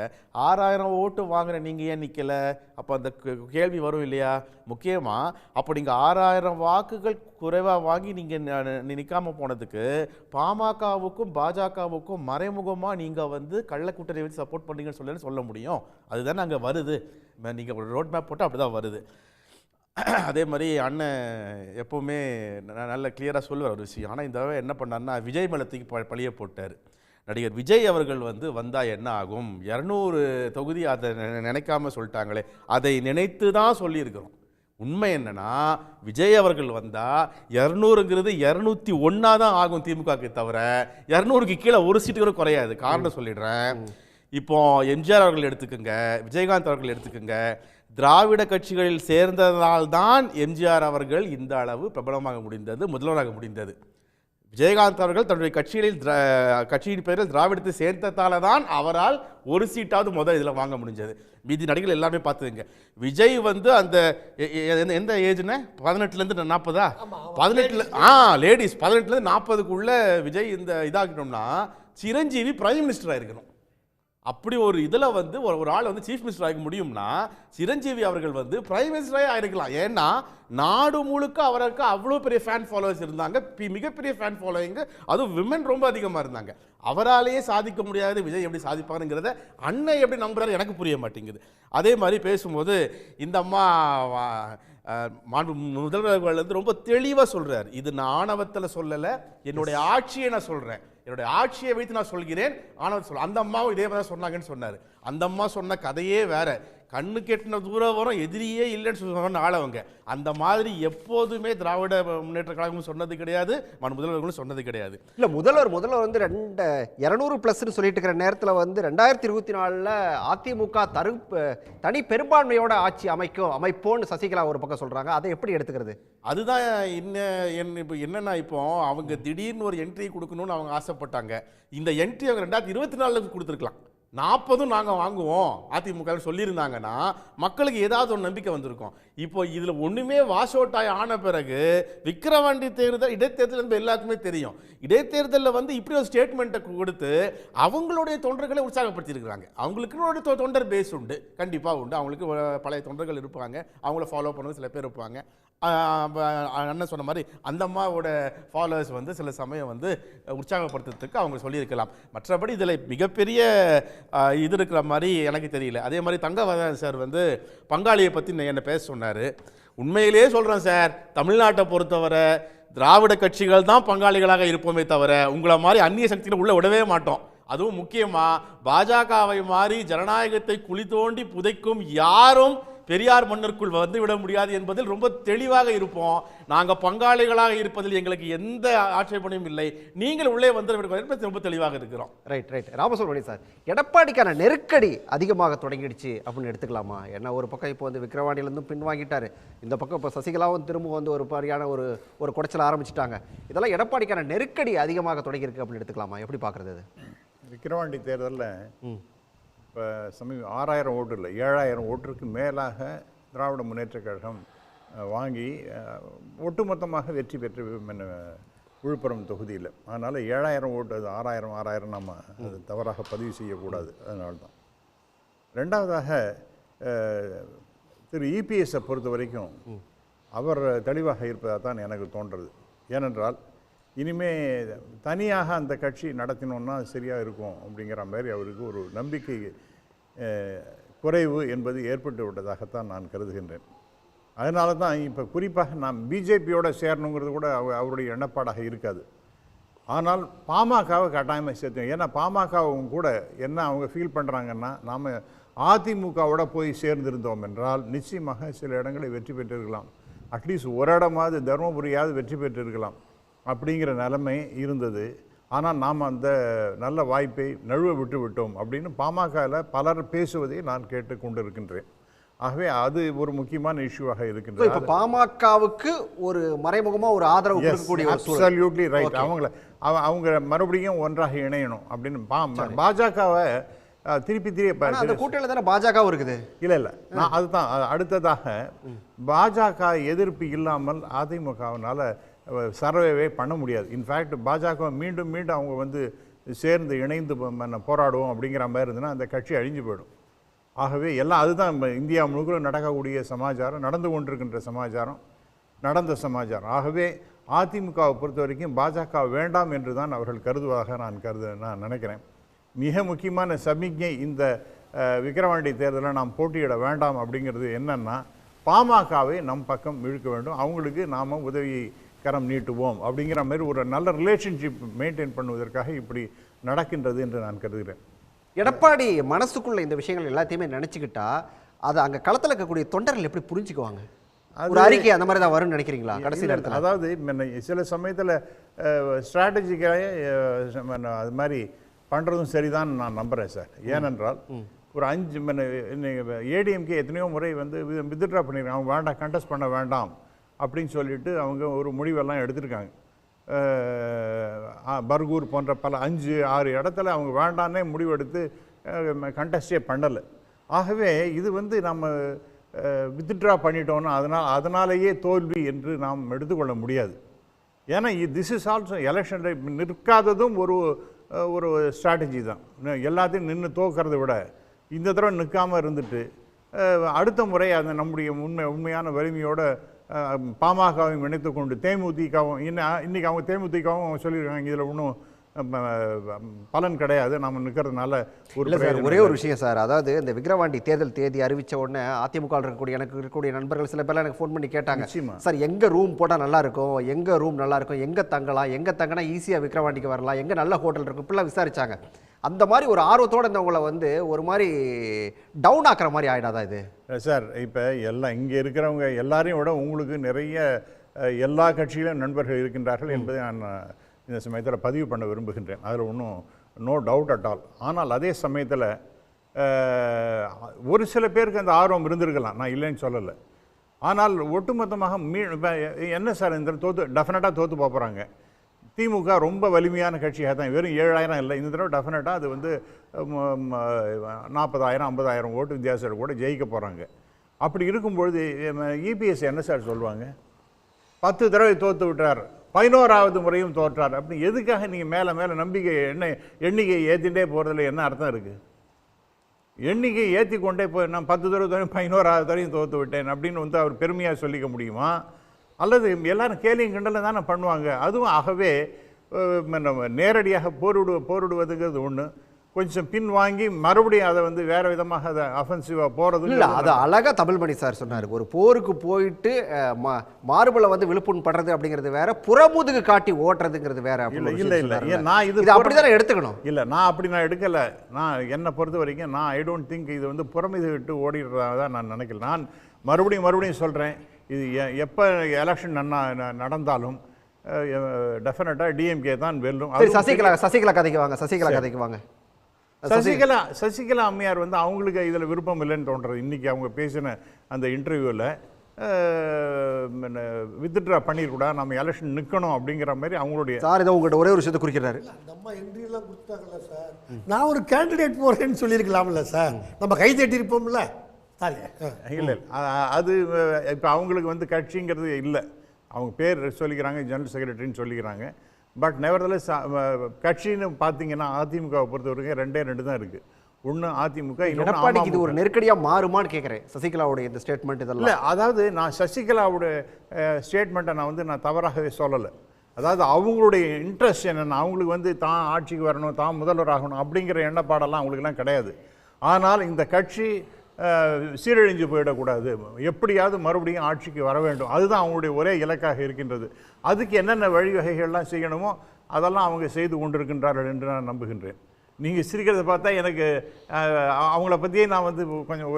6000 ஓட்டு வாங்குற நீங்கள் ஏன் நிற்கலை? அப்போ அந்த கேள்வி வரும் இல்லையா? முக்கியமாக அப்போ நீங்கள் 6000 வாக்குகள் குறைவாக வாங்கி நீங்கள் நிற்காமல் போனதுக்கு பாமகவுக்கும் பாஜகவுக்கும் மறைமுகமாக நீங்கள் வந்து கள்ளக்கூட்டணி வச்சு சப்போர்ட் பண்ணுறீங்கன்னு சொல்ல முடியும். அதுதான் அங்கே வருது. நீங்கள் ஒரு ரோட் மேப் போட்டு அப்படி தான் வருது. அதே மாதிரி அண்ணன் எப்போவுமே நல்ல கிளியராக சொல்லுவார் ஒரு விஷயம். ஆனால் இந்த தடவை என்ன பண்ணார்னா விஜய் மேலத்துக்கு பழிய போட்டார். நடிகர் விஜய் அவர்கள் வந்து வந்தால் என்ன ஆகும், 200 தொகுதி அதை நினைக்காம சொல்லிட்டாங்களே, அதை நினைத்து தான் சொல்லியிருக்கிறோம். உண்மை என்னன்னா விஜய் அவர்கள் வந்தால் 200ங்கிறது 201 தான் ஆகும் திமுகவுக்கு, தவிர 200க்கு கீழே ஒரு சீட்டு கூட குறையாது. காரணம் சொல்லிடுறேன். இப்போ எம்ஜிஆர் அவர்கள் எடுத்துக்கோங்க, விஜயகாந்த் அவர்கள் எடுத்துக்கோங்க, திராவிட கட்சிகளில் சேர்ந்ததால்தான் எம்ஜிஆர் அவர்கள் இந்த அளவு பிரபலமாக முடிந்தது, முதல்வராக முடிந்தது. விஜயகாந்த் அவர்கள் தன்னுடைய கட்சியின் பேரில் திராவிடத்தை சேர்ந்ததால தான் அவரால் ஒரு சீட்டாவது முதல் இதில் வாங்க முடிஞ்சது. மீதி நடிகர்கள் எல்லாமே பார்த்துங்க. விஜய் வந்து அந்த எந்த ஏஜ்னு 18லேருந்து 40 18 லேடிஸ் 18லேருந்து 40க்குள்ள விஜய் இந்த இதாகிட்டோம்னா சிரஞ்சீவி பிரைம் மினிஸ்டராக இருக்கணும். அப்படி ஒரு இதில் வந்து ஒரு ஆள் வந்து சீஃப் மினிஸ்டர் ஆக முடியும்னா சிரஞ்சீவி அவர்கள் வந்து பிரைம் மினிஸ்டரே ஆகிருக்கலாம். ஏன்னா நாடு முழுக்க அவருக்கு அவ்வளோ பெரிய ஃபேன் ஃபாலோவர்ஸ் இருந்தாங்க, மிகப்பெரிய ஃபேன் ஃபாலோவிங்கு, அதுவும் விமன் ரொம்ப அதிகமாக இருந்தாங்க. அவராலேயே சாதிக்க முடியாது, விஜய் எப்படி சாதிப்பாருங்கிறத அண்ணன் எப்படி நம்புறாரு எனக்கு புரிய மாட்டேங்குது. அதே மாதிரி பேசும்போது இந்த அம்மா முதல்வர்கள் வந்து ரொம்ப தெளிவாக சொல்கிறார், இது நான் ஆணவத்தில் சொல்லலை, என்னுடைய ஆட்சியை நான் சொல்கிறேன், என்னுடைய ஆட்சியை வைத்து நான் சொல்கிறேன், ஆணவத்தை சொல்ல. அந்த அம்மாவும் இதே மாதிரி சொன்னாங்கன்னு சொன்னார். அந்த அம்மா சொன்ன கதையே வேற, கண்ணு கெட்டின தூரம் வரும், எதிரியே இல்லைன்னு சொன்ன ஆளவங்க. அந்த மாதிரி எப்போதுமே திராவிட முன்னேற்ற கழகமும் சொன்னது கிடையாது, முதல்வர்களும் சொன்னது கிடையாது. இல்லை முதல்வர் வந்து 200+ சொல்லிட்டு இருக்கிற நேரத்தில் வந்து 2024 அதிமுக தனி பெரும்பான்மையோட ஆட்சி அமைப்போன்னு சசிகலா ஒரு பக்கம் சொல்றாங்க. அதை எப்படி எடுத்துக்கிறது? அதுதான் இப்போ என்னன்னா, இப்போ அவங்க திடீர்னு ஒரு என்ட்ரி கொடுக்கணும்னு அவங்க ஆசைப்பட்டாங்க. இந்த என்ட்ரி அவங்க 2024 கொடுத்துருக்கலாம். 40 நாங்கள் வாங்குவோம் அதிமுக சொல்லியிருந்தாங்கன்னா மக்களுக்கு ஏதாவது ஒரு நம்பிக்கை வந்திருக்கும். இப்போ இதில் ஒன்றுமே வாஷ் அவுட் ஆன பிறகு விக்கிரவாண்டி தேர்தல் இடைத்தேர்தல் என்பது எல்லாருக்குமே தெரியும். இடைத்தேர்தலில் வந்து இப்படி ஒரு ஸ்டேட்மெண்ட்டை கொடுத்து அவங்களுடைய தொண்டர்களை உற்சாகப்படுத்தியிருக்கிறாங்க. அவங்களுக்குன்னு தொண்டர் பேஸ் உண்டு, கண்டிப்பாக உண்டு. அவங்களுக்கு பழைய தொண்டர்கள் இருப்பாங்க, அவங்கள ஃபாலோ பண்ணுறது சில பேர் இருப்பாங்க. அண்ணன் சொன்ன மாதிரி அந்த அம்மாவோட ஃபாலோவர்ஸ் வந்து சில சமயம் வந்து உற்சாகப்படுத்துறதுக்கு அவங்க சொல்லியிருக்கலாம். மற்றபடி இதில் மிகப்பெரிய இது இருக்கிற மாதிரி எனக்கு தெரியல. அதே மாதிரி தங்கவரதன் சார் வந்து பங்காளியை பற்றி என்னை பேச சொன்னார். உண்மையிலேயே சொல்கிறேன் சார், தமிழ்நாட்டை பொறுத்தவரை திராவிட கட்சிகள் தான் பங்காளிகளாக இருப்போமே தவிர உங்களை மாதிரி அந்நிய சக்திகளை உள்ளே விடவே மாட்டோம். அதுவும் முக்கியமாக பாஜகவை மாதிரி ஜனநாயகத்தை குழி தோண்டி புதைக்கும் யாரும் பெரியார் மண்ணிற்குள் வந்து விட முடியாது என்பதில் ரொம்ப தெளிவாக இருப்போம். நாங்கள் பங்காளிகளாக இருப்பதில் எங்களுக்கு எந்த ஆட்சேபனையும் இல்லை. நீங்கள் உள்ளே வந்து ரொம்ப தெளிவாக இருக்கிறோம். ரைட் ராமசுப்ரமணியன் சார், எடப்பாடிக்கான நெருக்கடி அதிகமாக தொடங்கிடுச்சு அப்படின்னு எடுத்துக்கலாமா? ஏன்னா ஒரு பக்கம் இப்போ வந்து விக்கிரவாண்டியிலேருந்து பின்வாங்கிட்டாரு, இந்த பக்கம் இப்போ சசிகலாவும் திரும்ப வந்து ஒரு மாதிரியான ஒரு குடைச்சல் ஆரம்பிச்சிட்டாங்க. இதெல்லாம் எடப்பாடிக்கான நெருக்கடி அதிகமாக தொடங்கியிருக்கு அப்படின்னு எடுத்துக்கலாமா? எப்படி பார்க்குறது? அது விக்கிரவாண்டி தேர்தலில் இப்போ 6000 ஓட்டு இல்லை, 7000 ஓட்டுக்கு மேலாக திராவிட முன்னேற்ற கழகம் வாங்கி ஒட்டுமொத்தமாக வெற்றி பெற்று விழுப்புரம் தொகுதியில். அதனால் 7000 ஓட்டு, அது 6000 நம்ம அது தவறாக பதிவு செய்யக்கூடாது. அதனால்தான். ரெண்டாவதாக திரு இபிஎஸ்ஸை பொறுத்த வரைக்கும் அவர் தெளிவாக இருப்பதாக தான் எனக்கு தோன்றுறது. ஏனென்றால் இனிமே தனியாக அந்த கட்சி நடத்தினோன்னா சரியாக இருக்கும் அப்படிங்கிற மாதிரி அவருக்கு ஒரு நம்பிக்கை குறைவு என்பது ஏற்பட்டு விட்டதாகத்தான் நான் கருதுகின்றேன். அதனால தான் இப்போ குறிப்பாக நான் பிஜேபியோட சேரணுங்கிறது கூட அவருடைய எண்ணப்பாடாக இருக்காது. ஆனால் பாமகவை கட்டாயமாக சேர்த்தோம். ஏன்னா பாமகவும் கூட என்ன அவங்க ஃபீல் பண்ணுறாங்கன்னா, நாம் அதிமுகவோட போய் சேர்ந்திருந்தோம் என்றால் நிச்சயமாக சில இடங்களை வெற்றி பெற்றிருக்கலாம், அட்லீஸ்ட் ஒரு இடமாவது தருமபுரியாவது வெற்றி பெற்றிருக்கலாம் அப்படிங்கிற நிலைமை இருந்தது. ஆனால் நாம் அந்த நல்ல வாய்ப்பை நழுவ விட்டு விட்டோம் அப்படின்னு பாமகவில் பலர் பேசுவதை நான் கேட்டுக்கொண்டு இருக்கின்றேன். ஆகவே அது ஒரு முக்கியமான இஷ்யூவாக இருக்கின்றது. இப்போ பாமகவுக்கு ஒரு மறைமுகமாக ஒரு ஆதரவு கொடுக்கக்கூடிய அப்சல்யூட்லி ரைட். அவங்க மறுபடியும் ஒன்றாக இணையணும் அப்படின்னு பாஜகவை திருப்பி அந்த கூட்டணியில் தானே பாஜகவும் இருக்குது. இல்லை நான் அதுதான் அடுத்ததாக பாஜக எதிர்ப்பு இல்லாமல் அதிமுகவினால சர்வேவே பண்ண முடியாது. இன்ஃபேக்ட் பாஜக மீண்டும் மீண்டும் அவங்க வந்து சேர்ந்து இணைந்து போராடுவோம் அப்படிங்கிற மாதிரி இருந்ததுன்னா அந்த கட்சி அழிஞ்சு போயிடும். ஆகவே எல்லாம் அதுதான் இந்தியா முழுக்க நடக்கக்கூடிய சமாச்சாரம், நடந்து கொண்டிருக்கின்ற சமாச்சாரம், நடந்த சமாச்சாரம். ஆகவே அதிமுகவை பொறுத்த வரைக்கும் பாஜக வேண்டாம் என்று தான் அவர்கள் கருதுவதாக நான் நினைக்கிறேன். மிக முக்கியமான சமிக்ஞை இந்த விக்கிரவாண்டி தேர்தலில் நாம் போட்டியிட வேண்டாம் அப்படிங்கிறது என்னன்னா, பாமகவை நம் பக்கம் இழுக்க வேண்டும், அவங்களுக்கு நாம் உதவி கரம் நீட்டுவோம் அப்படிங்கிற மாதிரி ஒரு நல்ல ரிலேஷன்ஷிப் மெயின்டைன் பண்ணுவதற்காக இப்படி நடக்கின்றது என்று நான் கருதுகிறேன். எடப்பாடி மனசுக்குள்ள இந்த விஷயங்கள் எல்லாத்தையுமே நினைச்சுக்கிட்டா அதை அங்கே களத்தில் இருக்கக்கூடிய தொண்டர்கள் எப்படி புரிஞ்சுக்குவாங்க? ஒரு அறிக்கை அந்த மாதிரி தான் வரும்னு நினைக்கிறீங்களா கடைசி நேரத்தில்? அதாவது சில சமயத்தில் ஸ்ட்ராட்டஜிக்காக அது மாதிரி பண்ணுறதும் சரிதான் நான் நம்புகிறேன் சார். ஏனென்றால் ஒரு 5 ஏடிஎம்கே எத்தனையோ முறை வந்து வித்ட்ரா பண்ணியிருக்காங்க, அவங்க வேண்டாம் கண்டெஸ்ட் பண்ண வேண்டாம் அப்படின்னு சொல்லிட்டு அவங்க ஒரு முடிவெல்லாம் எடுத்திருக்காங்க. பர்கூர் போன்ற பல 5-6 இடத்துல அவங்க வேண்டான்னே முடிவெடுத்து கண்டெஸ்டே பண்ணலை. ஆகவே இது வந்து நம்ம வித்ட்ரா பண்ணிட்டோன்னா அதனாலேயே தோல்வி என்று நாம் எடுத்துக்கொள்ள முடியாது. ஏன்னா திஸ் இஸ் ஆல்சோ எலெக்ஷன் நிற்காததும் ஒரு ஸ்ட்ராட்டஜி தான். எல்லாத்தையும் நின்று தோக்கிறத விட இந்த தடவை நிற்காமல் இருந்துட்டு அடுத்த முறை அந்த நம்முடைய உண்மையான வலிமையோட பாமகவும் இணைத்து கொண்டு தேமுதிகவும் இன்னைக்கு அவங்க தேமுதிகவும் சொல்லியிருக்காங்க இதில் ஒன்றும் பலன் கிடையாது, நம்ம நிற்கிறதுனால ஒரே ஒரு விஷயம் சார். அதாவது இந்த விக்கிரவாண்டி தேர்தல் தேதி அறிவித்த உடனே அதிமுக இருக்கக்கூடிய நண்பர்கள் சில பேர்லாம் எனக்கு ஃபோன் பண்ணி கேட்டாங்க, சார் எங்கே ரூம் போட்டால் நல்லா இருக்கும், எங்கே ரூம் நல்லா இருக்கும், எங்கே தங்கலாம், எங்கே தங்கினா ஈஸியாக விக்கிரவாண்டிக்கு வரலாம், எங்கே நல்ல ஹோட்டல் இருக்கும், இப்படிலாம் விசாரிச்சாங்க. அந்த மாதிரி ஒரு ஆர்வத்தோடு இருந்தவங்களை வந்து ஒரு மாதிரி டவுன் ஆக்குற மாதிரி ஆகிடாதா இது சார்? இப்போ எல்லாம் இங்கே இருக்கிறவங்க எல்லாரையும் விட உங்களுக்கு நிறைய எல்லா கட்சியிலும் நண்பர்கள் இருக்கின்றார்கள் என்பதை நான் இந்த சமயத்தில் பதிவு பண்ண விரும்புகின்றேன். அதில் ஒன்றும் நோ டவுட் அட் ஆல். ஆனால் அதே சமயத்தில் ஒரு சில பேருக்கு அந்த ஆர்வம் இருந்திருக்கலாம், நான் இல்லைன்னு சொல்லலை. ஆனால் ஒட்டுமொத்தமாக என்ன சார் இந்த டெஃபினட்டாக தோற்று போகிறாங்க. திமுக ரொம்ப வலிமையான கட்சியாக தான், வெறும் 7000 இல்லை, இந்த தடவை டெஃபினட்டாக அது வந்து 40,000-50,000 ஓட்டு வித்தியாசத்தில் கூட ஜெயிக்க போகிறாங்க. அப்படி இருக்கும்பொழுது இபிஎஸ் என்ன சார் சொல்லுவாங்க, 10 தடவை தோற்று விட்டார், 11வது முறையும் தோற்றார் அப்படி எதுக்காக நீங்கள் மேலே மேலே நம்பிக்கை எண்ணிக்கையை ஏற்றிகிட்டே போகிறதுல என்ன அர்த்தம் இருக்குது? எண்ணிக்கையை ஏற்றி கொண்டே போய் நான் 10 தடவை 11வது தடவையும் தோற்று விட்டேன் அப்படின்னு வந்து அவர் பெருமையாக சொல்லிக்க முடியுமா? அல்லது எல்லாரும் கேலியும் கிண்டலும் தானே பண்ணுவாங்க. அதுவும் ஆகவே நேரடியாக போரிடுவதுங்கிறது ஒன்று, கொஞ்சம் பின் வாங்கி மறுபடியும் அதை வந்து வேறு விதமாக அதை அஃபென்சிவாக போகிறது இல்லை. அது அழகாக தமிழ்மணி சார் சொன்னார், ஒரு போருக்கு போயிட்டு மார்பலை வந்து விழுப்புண் படுறது அப்படிங்கிறது வேற, புறமுதுகு காட்டி ஓட்டுறதுங்கிறது வேற. இல்லை நான் இது அப்படி தானே எடுத்துக்கணும். இல்லை நான் அப்படி நான் எடுக்கலை. நான் என்னை பொறுத்த வரைக்கும் நான் ஐ டோன்ட் திங்க் இது வந்து புறமீது விட்டு ஓடிடுறதா தான் நான் நினைக்கல. நான் மறுபடியும் சொல்கிறேன், இது எப்போ எலெக்ஷன் நடந்தாலும் டெஃபினட்டாக டிஎம்கே தான் வெல்லும். சசிகலா கதைக்கு வாங்க. சசிகலா அம்மையார் வந்து அவங்களுக்கு இதில் விருப்பம் இல்லைன்னு தோன்றது. இன்றைக்கி அவங்க பேசின அந்த இன்டர்வியூவில் வித்ட்ரா பண்ணிருக்கூடா, நம்ம எலெக்ஷன் நிற்கணும் அப்படிங்கிற மாதிரி அவங்களுடைய சார் இதை உங்கள்கிட்ட ஒரே ஒரு விஷயத்தை குறிக்கிறாரு. நம்ம என்ட்ரியெல்லாம் கொடுத்தாங்கல்ல சார், நான் ஒரு கேண்டிடேட் போகிறேன்னு சொல்லியிருக்கலாம்ல சார், நம்ம கை தட்டியிருப்போம்ல. இல்லை அது இப்போ அவங்களுக்கு வந்து கட்சிங்கிறது இல்லை, அவங்க பேர் சொல்லிக்கிறாங்க, ஜெனரல் செக்ரட்டரின்னு சொல்லிக்கிறாங்க. பட் நெவர்தலெஸ் கட்சின்னு பார்த்தீங்கன்னா அதிமுகவை பொறுத்த வரைக்கும் 2 தான் இருக்குது. ஒன்று அதிமுக, எடப்பாடிக்கு இது ஒரு நெருக்கடியாக மாறுமான்னு கேட்குறேன். சசிகலாவுடைய இந்த ஸ்டேட்மெண்ட் இதெல்லாம் இல்லை, அதாவது நான் சசிகலாவுடைய ஸ்டேட்மெண்ட்டை நான் தவறாகவே சொல்லலை. அதாவது அவங்களுடைய இன்ட்ரெஸ்ட் என்னென்னா, அவங்களுக்கு வந்து தான் ஆட்சிக்கு வரணும், தான் முதல்வராகணும் அப்படிங்கிற எண்ணப்பாடெல்லாம் அவங்களுக்கெல்லாம் கிடையாது. ஆனால் இந்த கட்சி சீரழிஞ்சு போயிடக்கூடாது, எப்படியாவது மறுபடியும் ஆட்சிக்கு வர வேண்டும், அதுதான் அவங்களுடைய ஒரே இலக்காக இருக்கின்றது. அதுக்கு என்னென்ன வழிவகைகள்லாம் செய்யணுமோ அதெல்லாம் அவங்க செய்து கொண்டிருக்கின்றார்கள் என்று நான் நம்புகின்றேன். நீங்கள் சிரிக்கிறத பார்த்தா எனக்கு அவங்கள பற்றியே நான் வந்து கொஞ்சம்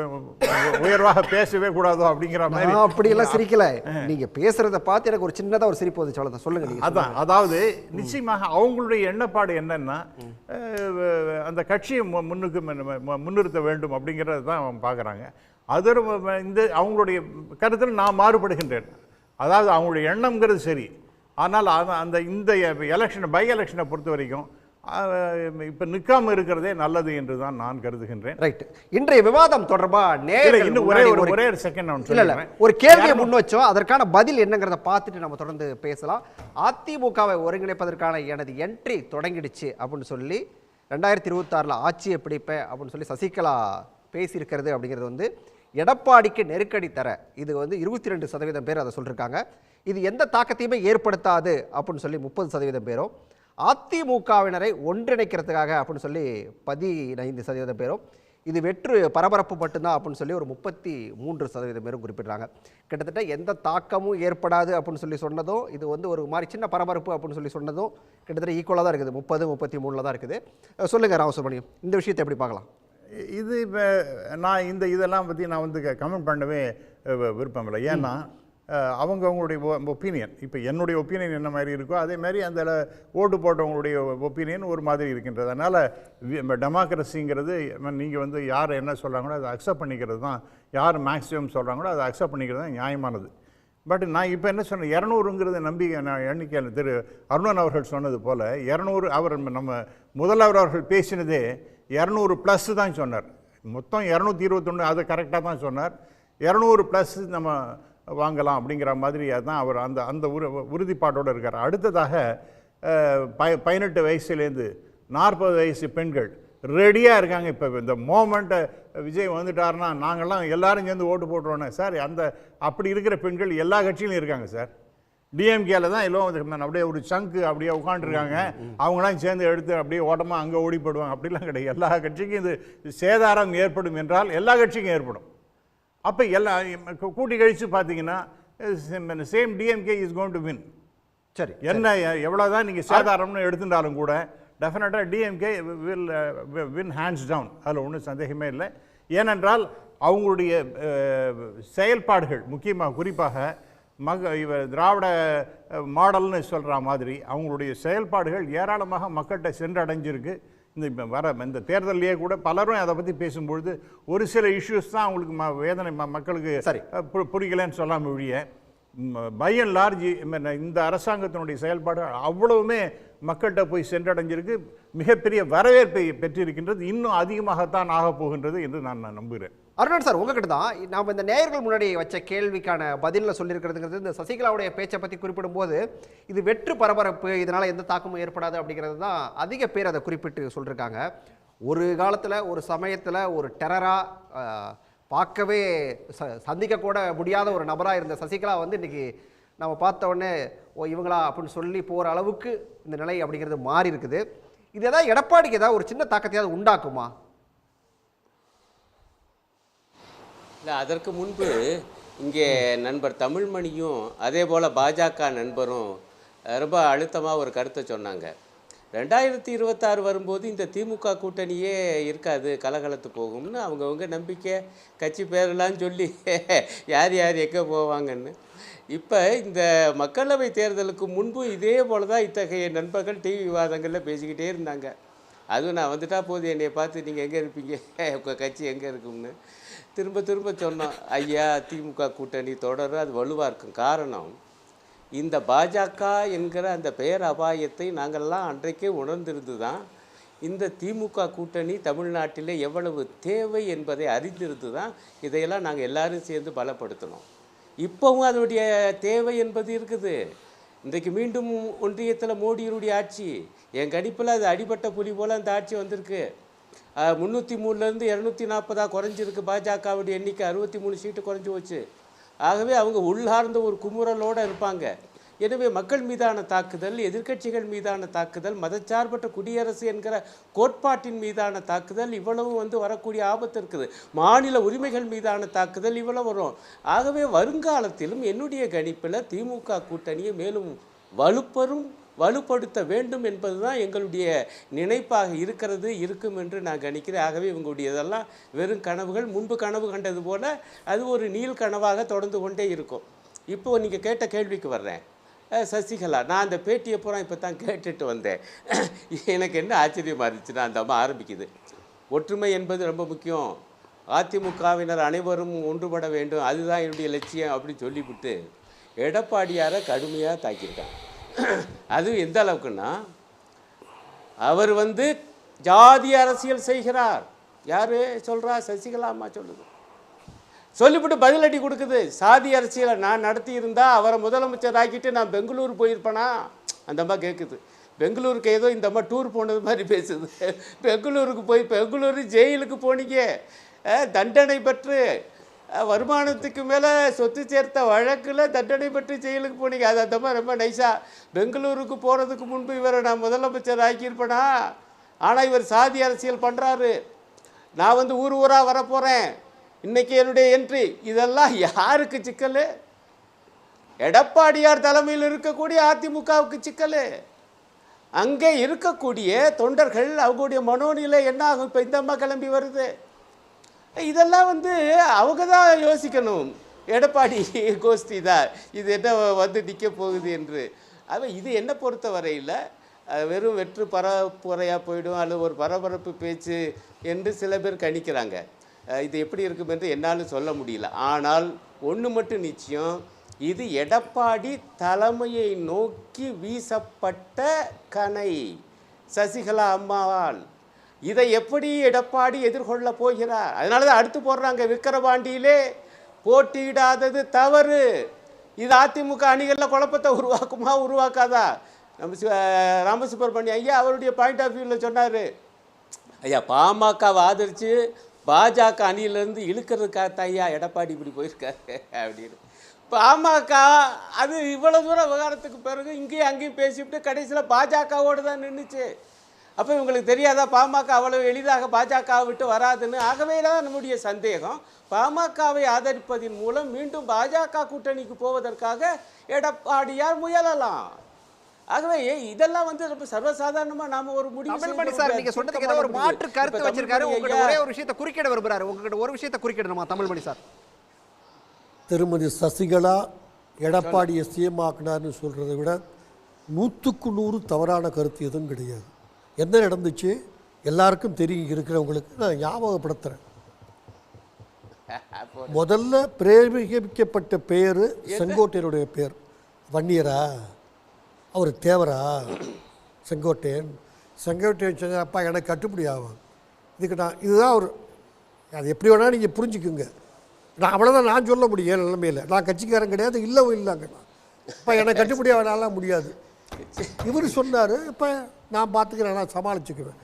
உயர்வாக பேசவே கூடாதோ அப்படிங்கிற மாதிரி. அப்படியெல்லாம் சிரிக்கல, நீங்கள் பேசுகிறத பார்த்து எனக்கு ஒரு சின்னதாக ஒரு சிரிப்பு வந்துச்சு, அவ்வளோதான். சொல்லுங்கள் நீங்கள். அதான், அதாவது நிச்சயமாக அவங்களுடைய எண்ணப்பாடு என்னன்னா, அந்த கட்சியை முன்னிறுத்த வேண்டும் அப்படிங்கிறது தான் அவங்க பார்க்குறாங்க. அதோட இந்த அவங்களுடைய கருத்தில் நான் மாறுபடுகின்றேன். அதாவது அவங்களுடைய எண்ணம்ங்கிறது சரி, ஆனால் அந்த இந்த எலெக்ஷனை பை எலெக்ஷனை பொறுத்த வரைக்கும் இப்ப நிக்காம இருக்கிறதே நல்லது என்று தான் நான் கருதுகின்றேன். ரைட். இன்றைய விவாதம் தொடர்பா இன்னும் ஒரே செகண்ட் ஒரு கேள்வியை முன் வச்சோம், அதற்கான பதில் என்னங்கிறத பார்த்துட்டு நம்ம தொடர்ந்து பேசலாம். அதிமுகவை ஒருங்கிணைப்பதற்கான எனது என்ட்ரி தொடங்கிடுச்சு அப்படின்னு சொல்லி 2026 ஆட்சியை பிடிப்பேன் அப்படின்னு சொல்லி சசிகலா பேசியிருக்கிறது அப்படிங்கிறது வந்து எடப்பாடிக்கு நெருக்கடி தர, இது வந்து 22% பேர் அதை சொல்லியிருக்காங்க. இது எந்த தாக்கத்தையுமே ஏற்படுத்தாது அப்படின்னு சொல்லி 30% பேரும், அதிமுகவினரை ஒன்றிணைக்கிறதுக்காக அப்படின்னு சொல்லி 15% பேரும், இது வெற்று பரபரப்பு மட்டும்தான் அப்படின்னு சொல்லி ஒரு 33% பேரும் குறிப்பிடுறாங்க. கிட்டத்தட்ட எந்த தாக்கமும் ஏற்படாது அப்படின்னு சொல்லி சொன்னதும், இது வந்து ஒரு மாதிரி சின்ன பரபரப்பு அப்படின்னு சொல்லி சொன்னதும் கிட்டத்தட்ட ஈக்குவலாக தான் இருக்குது. 30-33 தான் இருக்குது. சொல்லுங்கள் ராமசுப்ரமணியம், இந்த விஷயத்தை எப்படி பார்க்கலாம்? இது இப்போ நான் இதெல்லாம் பற்றி நான் வந்து கமெண்ட் பண்ணவே விருப்பம் இல்லை. ஏன்னா அவங்களுடைய ஒப்பீனியன், இப்போ என்னுடைய ஒப்பீனியன் என்ன மாதிரி இருக்கோ அதே மாதிரி அந்த ஓட்டு போட்டவங்களுடைய ஒப்பீனியன் ஒரு மாதிரி இருக்கின்றது. அதனால் டெமோக்ரஸிங்கிறது நீங்கள் வந்து யார் என்ன சொல்கிறாங்களோ அதை அக்செப்ட் பண்ணிக்கிறது தான், யார் மேக்ஸிமம் சொல்கிறாங்களோ அதை அக்செப்ட் பண்ணிக்கிறது தான் நியாயமானது. பட் நான் இப்போ என்ன சொன்னேன், 200ங்கிறது நம்பிக்கை நான் எண்ணிக்கையில் திரு அருணன் அவர்கள் சொன்னது போல் 200, அவர் நம்ம முதல்வர் அவர்கள் பேசினதே 200+ தான் சொன்னார். மொத்தம் 221, அது கரெக்டாக தான் சொன்னார். 200+ நம்ம வாங்கலாம் அப்படிங்கிற மாதிரி தான் அவர் அந்த உறுதிப்பாட்டோடு இருக்கார். அடுத்ததாக 18 வயசுலேருந்து 40 வயசு பெண்கள் ரெடியாக இருக்காங்க. இப்போ இந்த மோமெண்ட்டை விஜய் வந்துட்டாருன்னா நாங்கள்லாம் எல்லாரும் சேர்ந்து ஓட்டு போட்டுருவோண்ணே சார். அப்படி இருக்கிற பெண்கள் எல்லா கட்சியிலும் இருக்காங்க சார். டிஎம்கேல தான் எல்லாம் அப்படியே ஒரு சங்கு அப்படியே உட்காந்துருக்காங்க, அவங்களாம் சேர்ந்து எடுத்து அப்படியே ஓட்டமாக அங்கே ஓடி போடுவாங்க. அப்படிலாம் கிடையாது. எல்லா கட்சிக்கும் இது சேதாரம் ஏற்படும் என்றால் எல்லா கட்சிக்கும் ஏற்படும். அப்போ கூட்டி கழித்து பார்த்தீங்கன்னா same DMK is going to win. சரி, என்ன எவ்வளோதான் நீங்கள் சேதாரம்னு எடுத்துட்டாலும் கூட டெஃபினட்டாக DMK will win hands down, அதில் ஒன்றும் சந்தேகமே இல்லை. ஏனென்றால் அவங்களுடைய செயல்பாடுகள் முக்கியமாக குறிப்பாக திராவிட மாடல்னு சொல்கிற மாதிரி அவங்களுடைய செயல்பாடுகள் ஏராளமாக மக்கள்கிட்ட சென்றடைஞ்சிருக்கு. இந்த தேர்தலையே கூட பலரும் அதை பற்றி பேசும்பொழுது ஒரு சில இஷ்யூஸ் தான் அவங்களுக்கு வேதனை மக்களுக்கு புரியலன்னு சொல்லாமல் ஒழிய பை அண்ட் லார்ஜ் இந்த அரசாங்கத்தினுடைய செயல்பாடு அவ்வளவுமே மக்கள்கிட்ட போய் சென்றடைஞ்சிருக்கு, மிகப்பெரிய வரவேற்பை பெற்றிருக்கின்றது, இன்னும் அதிகமாகத்தான் ஆக போகின்றது என்று நான் நம்புகிறேன். அருணன் சார், உங்ககிட்ட தான் நாம் இந்த நேயர்கள் முன்னாடி வச்ச கேள்விக்கான பதிலில் சொல்லியிருக்கிறதுங்கிறது, இந்த சசிகலாவுடைய பேச்சை பற்றி குறிப்பிடும்போது இது வெற்று பரபரப்பு, இதனால் எந்த தாக்கமும் ஏற்படாது அப்படிங்கிறது தான் அதிக பேர் அதை குறிப்பிட்டு சொல்லியிருக்காங்க. ஒரு காலத்தில் ஒரு சமயத்தில் ஒரு டெரராக பார்க்கவே சந்திக்கக்கூட முடியாத ஒரு நபராக இருந்த சசிகலா வந்து இன்றைக்கி நம்ம பார்த்த உடனே ஓ இவங்களா அப்படின்னு சொல்லி போகிற அளவுக்கு இந்த நிலை அப்படிங்கிறது மாறி இருக்குது. இது ஏதாவது எடப்பாடிக்கு ஏதாவது ஒரு சின்ன தாக்கத்தையாவது உண்டாக்குமா? இல்லை, அதற்கு முன்பு இங்கே நண்பர் தமிழ்மணியும் அதே போல் பாஜக நண்பரும் ரொம்ப அழுத்தமாக ஒரு கருத்தை சொன்னாங்க. 2026 வரும்போது இந்த திமுக கூட்டணியே இருக்காது, கலகலத்து போகும்னு அவங்கவுங்க நம்பிக்கை, கட்சி பேரெல்லாம் சொல்லி யார் யார் எங்கே போவாங்கன்னு. இப்போ இந்த மக்களவை தேர்தலுக்கு முன்பு இதே போல் தான் இத்தகைய நண்பர்கள் டிவி விவாதங்களில் பேசிக்கிட்டே இருந்தாங்க. அதுவும் நான் வந்துட்டா போது என்னை பார்த்து நீங்கள் எங்கே இருப்பீங்க, உங்கள் கட்சி எங்கே இருக்கும்னு திரும்ப திரும்ப சொன்னோம். ஐயா, திமுக கூட்டணி தொடர அது வலுவாக இருக்கும். காரணம், இந்த பாஜக என்கிற அந்த பெயர் அபாயத்தை நாங்கள்லாம் அன்றைக்கே உணர்ந்திருந்து தான் இந்த திமுக கூட்டணி தமிழ்நாட்டில் எவ்வளவு தேவை என்பதை அறிந்திருந்து தான் இதையெல்லாம் நாங்கள் எல்லோரும் சேர்ந்து பலப்படுத்தணும். இப்போவும் அதனுடைய தேவை என்பது இருக்குது. இன்றைக்கு மீண்டும் ஒன்றியத்தில் மோடியினுடைய ஆட்சி, என் கணிப்பில் அது அடிபட்ட புலி போல் அந்த ஆட்சி வந்திருக்கு. 303லேருந்து 240 குறைஞ்சிருக்கு. பாஜகவுடைய எண்ணிக்கை 63 சீட்டு குறைஞ்சி போச்சு. ஆகவே அவங்க உள்ளார்ந்த ஒரு குமுறலோடு இருப்பாங்க. எனவே மக்கள் மீதான தாக்குதல், எதிர்க்கட்சிகள் மீதான தாக்குதல், மதச்சார்பற்ற குடியரசு என்கிற கோட்பாட்டின் மீதான தாக்குதல், இவ்வளவு வந்து வரக்கூடிய ஆபத்து இருக்குது. மாநில உரிமைகள் மீதான தாக்குதல் இவ்வளவு வரும். ஆகவே வருங்காலத்திலும் என்னுடைய கணிப்பில் திமுக கூட்டணியை மேலும் வலுப்படுத்த வேண்டும் என்பதுதான் எங்களுடைய நினைப்பாக இருக்கும் என்று நான் கணிக்கிறேன். ஆகவே இவங்களுடையதெல்லாம் வெறும் கனவுகள். முன்பு கனவு கண்டது போல அது ஒரு நீள் கனவாக தொடர்ந்து கொண்டே இருக்கும். இப்போ நீங்கள் கேட்ட கேள்விக்கு வர்றேன். சசிகலா, நான் அந்த பேட்டியை பூரா இப்போ தான் கேட்டுட்டு வந்தேன். எனக்கு என்ன ஆச்சரியமாக இருந்துச்சுன்னா, அந்த அம்மா ஆரம்பிக்குது, ஒற்றுமை என்பது ரொம்ப முக்கியம், அதிமுகவினர் அனைவரும் ஒன்றுபட வேண்டும், அதுதான் என்னுடைய லட்சியம் அப்படின்னு சொல்லிவிட்டு எடப்பாடியாரை கடுமையாக தாக்கியிருக்காங்க. அது எந்த அளவுக்குன்னா, அவர் வந்து ஜாதி அரசியல் செய்கிறார். யார் சொல்கிறா? சசிகலா அம்மா சொல்லுது. சொல்லிவிட்டு பதிலடி கொடுக்குது. சாதி அரசியலை நான் நடத்தி இருந்தால் அவரை முதலமைச்சர் ஆக்கிட்டு நான் பெங்களூர் போயிருப்பேனா? அந்த அம்மா கேட்குது. பெங்களூருக்கு ஏதோ இந்த அம்மா டூர் போனது மாதிரி பேசுது. பெங்களூருக்கு போய் பெங்களூரு ஜெயிலுக்கு போனீங்க, தண்டனை பெற்று வருமானத்துக்கு மேலே சொத்து சேர்த்த வழக்கில் தண்டனை பெற்று ஜெயிலுக்கு போனீங்க. அது அந்த மாதிரி ரொம்ப நைஸாக, பெங்களூருக்கு போகிறதுக்கு முன்பு இவரை நான் முதலமைச்சர் ஆக்கியிருப்பேனா? ஆனால் இவர் சாதி அரசியல் பண்ணுறாரு, நான் வந்து ஊர் ஊராக வரப்போகிறேன், இன்றைக்கி என்னுடைய என்ட்ரி. இதெல்லாம் யாருக்கு சிக்கல்? எடப்பாடியார் தலைமையில் இருக்கக்கூடிய அதிமுகவுக்கு சிக்கல். அங்கே இருக்கக்கூடிய தொண்டர்கள் அவங்களுடைய மனோநிலை என்ன ஆகும்? இப்போ இந்த அம்மா கிளம்பி வருது. இதெல்லாம் வந்து அவங்க தான் யோசிக்கணும். எடப்பாடி கோஷ்டி தான் இது என்ன வந்து நிற்க போகுது என்று. இது என்னை பொறுத்த வரையில் வெறும் வெற்று பரப்புரையாக போயிடும், அல்லது ஒரு பரபரப்பு பேச்சு என்று சில பேர் கணிக்கிறாங்க. இது எப்படி இருக்கும் என்று என்னால் சொல்ல முடியல. ஆனால் ஒன்று மட்டும் நிச்சயம், இது எடப்பாடி தலைமையை நோக்கி வீசப்பட்ட கணை சசிகலா அம்மாவால். இதை எப்படி எடப்பாடி எதிர்கொள்ள போகிறார்? அதனால தான் அடுத்து போடுறாங்க, விக்கிரவாண்டியிலே போட்டியிடாதது தவறு. இது அதிமுக அணிகளில் குழப்பத்தை உருவாக்காதா? நம்ம ராமசுப்ரமணியம் ஐயா அவருடைய பாயிண்ட் ஆஃப் வியூவில் சொன்னார், ஐயா பாமகவை ஆதரித்து பாஜக அணியிலேருந்து இழுக்கிறதுக்காக ஐயா எடப்பாடி இப்படி போயிருக்காரு அப்படின்னு. பாமக அது இவ்வளோ தூரம் விவகாரத்துக்கு பிறகு இங்கேயும் அங்கேயும் பேசிவிட்டு கடைசியில் பாஜகவோடு தான் நின்றுச்சு. அப்போ இவங்களுக்கு தெரியாதா பாமக அவ்வளவு எளிதாக பாஜகவை விட்டு வராதுன்னு? ஆகவே தான் நம்முடைய சந்தேகம், பாமகவை ஆதரிப்பதன் மூலம் மீண்டும் பாஜக கூட்டணிக்கு போவதற்காக எடப்பாடியார் முயலலாம். ஆகவே இதெல்லாம் வந்து ரொம்ப சர்வசாதாரணமா நாம ஒரு முடிவு சார், நீங்க சொன்னதுக்கு ஏதோ ஒரு மாற்று கருத்து வச்சிருக்காரு. உங்ககிட்ட ஒரே ஒரு விஷயத்தை குறுக்கிட விரும்புறாரு. உங்ககிட்ட ஒரு விஷயத்தை குறுக்கிடணுமா தமிழ்மணி சார்? திருமதி சசிகலா எடப்பாடியை சிஎம் ஆக்கினார்னு சொல்கிறத விட 100க்கு 100 தவறான கருத்து எதுவும் கிடையாது. என்ன நடந்துச்சு எல்லாருக்கும் தெரியும். இருக்கிறவங்களுக்கு நான் ஞாபகப்படுத்துகிறேன். முதல்ல பிரேமிக்கப்பட்ட பேர் செங்கோட்டையனுடைய பேர் வன்னியரா, அவர் தேவரா? செங்கோட்டையன் சொன்ன அப்பா எனக்கு கட்டுப்படி ஆகும், இதுக்கு நான் இதுதான் அவர். அது எப்படி வேணால் நீங்கள் புரிஞ்சுக்குங்க. நான் அவ்வளோதான் நான் சொல்ல முடியும் நிலைமையில். நான் கட்சிக்காரன் கிடையாது, இல்லவும் இல்லைங்க. இப்போ எனக்கு கட்டுப்படி ஆனாலாம் முடியாது. இவர் சொன்னார், இப்போ நான் பார்த்துக்கிறேன், நான் சமாளிச்சுக்குவேன்.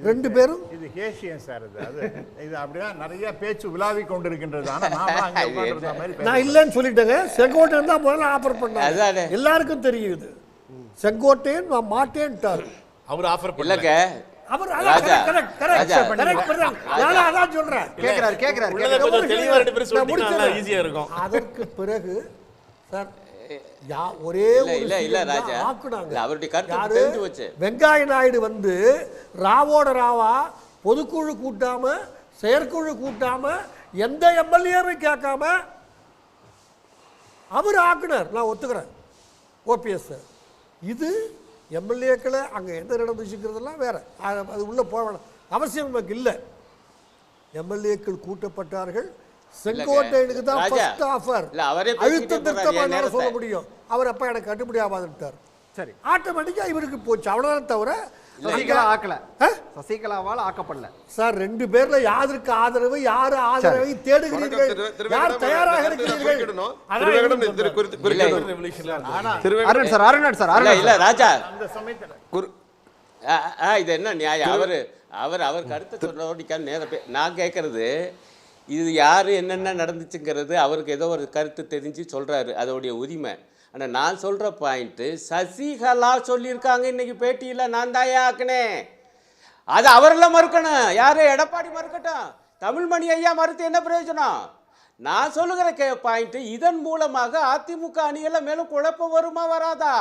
ரெண்டு பேரும் இது கேசியன் சார். இது அப்படிதான் நிறைய பேச்சு விழாவி கொண்டிருக்கின்றது. நான் இல்லைன்னு சொல்லிட்டேங்க. செங்கோட்டையன் தான் முதல்ல ஆஃபர் பண்ணாரு, எல்லாருக்கும் தெரியுது. செங்கோட்டையன் நான் மாட்டேன்ட்டார். அவர் ஆஃபர் பண்ணலங்க. அவர் அதான் சொல்றேன். அதற்கு பிறகு சார் ஒரே வெங்காய நாயுடு வந்து ராவோட ராவா பொதுக்குழு கூட்டாம செயற்குழு கூட்டாம எந்த எம்எல்ஏவை கேட்காம அவர் ஆக்குனர். நான் ஒத்துக்கிறேன் ஓபிஎஸ். இது எம்எல்ஏக்களை அங்கே என்ன நடந்துச்சுங்கிறதெல்லாம் வேற, அது உள்ள போக வேணாம், அவசியம் நமக்கு இல்லை. எம்எல்ஏக்கள் கூட்டப்பட்டார்கள். செங்கோட்டையனுக்கு தான் ஃபர்ஸ்ட் ஆஃபர். அழுத்தம் திருத்தமாக சொல்ல முடியும். அவர் அப்ப எனக்கு கட்டுப்படி ஆகாதுட்டார். சரி, ஆட்டோமேட்டிக்கா இவருக்கு போச்சு, அவ்வளவுதான். தவிர சசிகலாவால் ஆக்கப்படல சார். ரெண்டு பேர்ல யாருக்கு ஆதரவு, யாரு ஆதரவை தேடுகிறீர்கள், யார் தயாராக இருக்கிறீர்கள்? இது என்ன நியாயம்? அவர் கருத்தை சொல்ல நேரம் நான் கேட்கறது, இது யார் என்னென்ன நடந்துச்சுங்கிறது அவருக்கு ஏதோ ஒரு கருத்து தெரிஞ்சு சொல்கிறாரு, அதோடைய உரிமை. ஆனால் நான் சொல்கிற பாயிண்ட்டு சசிகலா சொல்லியிருக்காங்க இன்னைக்கு பேட்டியில், நான் தாயா ஆக்குனேன். அது அவரெல்லாம் மறுக்கணும். யார்? எடப்பாடி மறுக்கட்டும். தமிழ்மணி ஐயா மறுத்து என்ன பிரயோஜனம்? நான் சொல்லுகிற பாயிண்ட்டு, இதன் மூலமாக அதிமுக அணிகளை மேலும் குழப்பம் வருமா வராதா?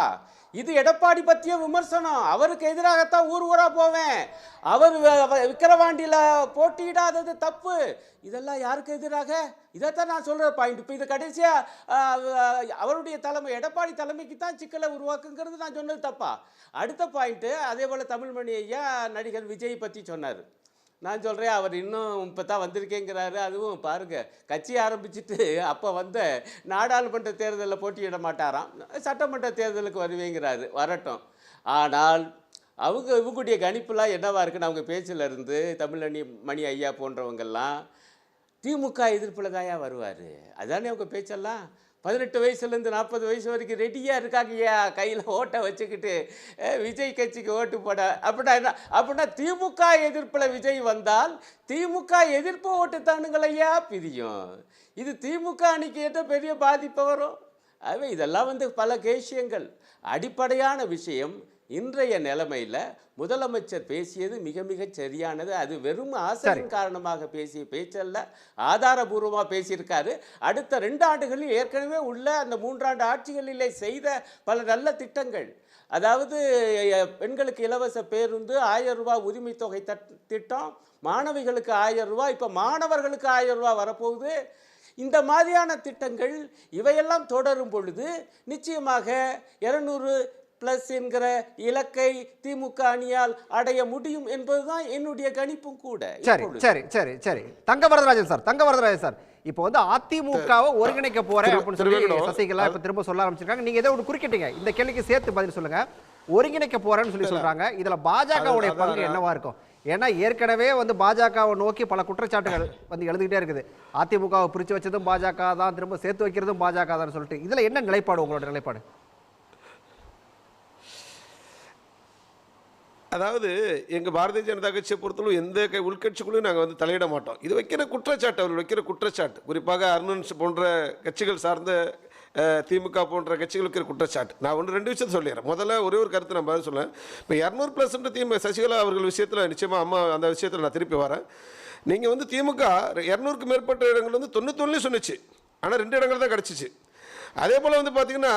இது எடப்பாடி பற்றிய விமர்சனம். அவருக்கு எதிராகத்தான் ஊர் ஊராக போவேன். அவர் விக்கிரவாண்டியில் போட்டியிடாதது தப்பு. இதெல்லாம் யாருக்கு எதிராக? இதைத்தான் நான் சொல்கிற பாயிண்ட். இப்போ இது கடைசியாக அவருடைய தலைமை, எடப்பாடி தலைமைக்கு தான் சிக்கலை உருவாக்குங்கிறது நான் சொன்னது தப்பா? அடுத்த பாயிண்ட்டு, அதே போல் தமிழ்மணி ஐயா நடிகர் விஜய் பற்றி சொன்னார். நான் சொல்கிறேன், அவர் இன்னும் இப்போ தான் வந்திருக்கேங்கிறாரு. அதுவும் பாருங்கள், கட்சி ஆரம்பிச்சுட்டு அப்போ நாடாளுமன்ற தேர்தலில் போட்டியிட மாட்டாராம், சட்டமன்ற தேர்தலுக்கு வருவேங்கிறாரு. வரட்டும். ஆனால் இவங்களுடைய கணிப்புலாம் என்னவா இருக்குன்னு அவங்க பேச்சில் இருந்து மணி ஐயா போன்றவங்கெல்லாம் திமுக எதிர்ப்பில் தாயா வருவார். அதுதானே அவங்க பேச்செல்லாம். 18 வயசுலேருந்து 40 வயசு வரைக்கும் ரெடியாக இருக்காங்கய்யா, கையில் ஓட்டை வச்சுக்கிட்டு விஜய் கட்சிக்கு ஓட்டு போட. அப்படின்னா திமுக எதிர்ப்பில் விஜய் வந்தால் திமுக எதிர்ப்பு ஓட்டு தானுங்களையா பிரியும். இது திமுக அணிக்கு ஏற்ற பெரிய பாதிப்பு வரும். ஆகவே இதெல்லாம் பல விஷயங்கள். அடிப்படையான விஷயம், இன்றைய நிலைமையில் முதலமைச்சர் பேசியது மிக மிக சரியானது. அது வெறும் ஆசையின் காரணமாக பேசிய பேச்சல்ல, ஆதாரபூர்வமாக பேசியிருக்காரு. அடுத்த 2 ஆண்டுகளில் ஏற்கனவே உள்ள அந்த 3 ஆண்டு ஆட்சிகளிலே செய்த பல நல்ல திட்டங்கள், அதாவது பெண்களுக்கு இலவச பேருந்து, 1000 ரூபாய் உரிமை தொகை திட்டம், மாணவிகளுக்கு 1000 ரூபாய், இப்போ மாணவர்களுக்கு 1000 ரூபாய் வரப்போகுது. இந்த மாதிரியான திட்டங்கள் இவையெல்லாம் தொடரும் பொழுது நிச்சயமாக 200+ என்கிற இலக்கை திமுக அணியால் அடைய முடியும் என்பதுதான் என்னுடைய கணிப்பும் கூட. சரி சரி சரி சரி தங்கவரதராஜன் சார், இப்போ அதிமுகவை ஒருங்கிணைக்க போறேன் அப்படின்னு சொல்லி சசிகலா இப்ப திரும்ப சொல்ல ஆரம்பிச்சிருக்காங்க. நீங்க ஏதோ ஒன்று குறுக்கிட்டீங்க, இந்த கேள்விக்கு சேர்த்து பதில் சொல்லுங்க. ஒருங்கிணைக்க போறேன்னு சொல்லி சொல்றாங்க, இதுல பாஜகவுடைய பங்கு என்னவா இருக்கும்? ஏன்னா ஏற்கனவே பாஜகவை நோக்கி பல குற்றச்சாட்டுகள் எழுதிக்கிட்டே இருக்குது. அதிமுகவை பிரிச்சு வச்சதும் பாஜக தான், திரும்ப சேர்த்து வைக்கிறதும் பாஜக தான் சொல்லிட்டு, இதுல என்ன நிலைப்பாடு, உங்களோட நிலைப்பாடு? அதாவது எங்கள் பாரதிய ஜனதா கட்சியை பொறுத்தளவு எந்த உள்கட்சிக்குள்ளும் நாங்கள் தலையிட மாட்டோம். இது வைக்கிற குற்றச்சாட்டு, அவர்கள் வைக்கிற குற்றச்சாட்டு, குறிப்பாக அருண் போன்ற கட்சிகள் சார்ந்த திமுக போன்ற கட்சிகள் வைக்கிற குற்றச்சாட்டு. நான் 1-2 விஷயத்தை சொல்லிடுறேன். முதல்ல ஒரே ஒரு கருத்து நான் பதில் சொல்லேன். இப்போ 200+ திமுக சசிகலா அவர்கள் விஷயத்தில் நிச்சயமாக அம்மா அந்த விஷயத்தில் நான் திருப்பி வரேன். நீங்கள் திமுக 200க்கு மேற்பட்ட இடங்கள் 91 சொன்னிச்சு, ஆனால் 2 இடங்கள் தான் கிடச்சிச்சு. அதே போல் பார்த்தீங்கன்னா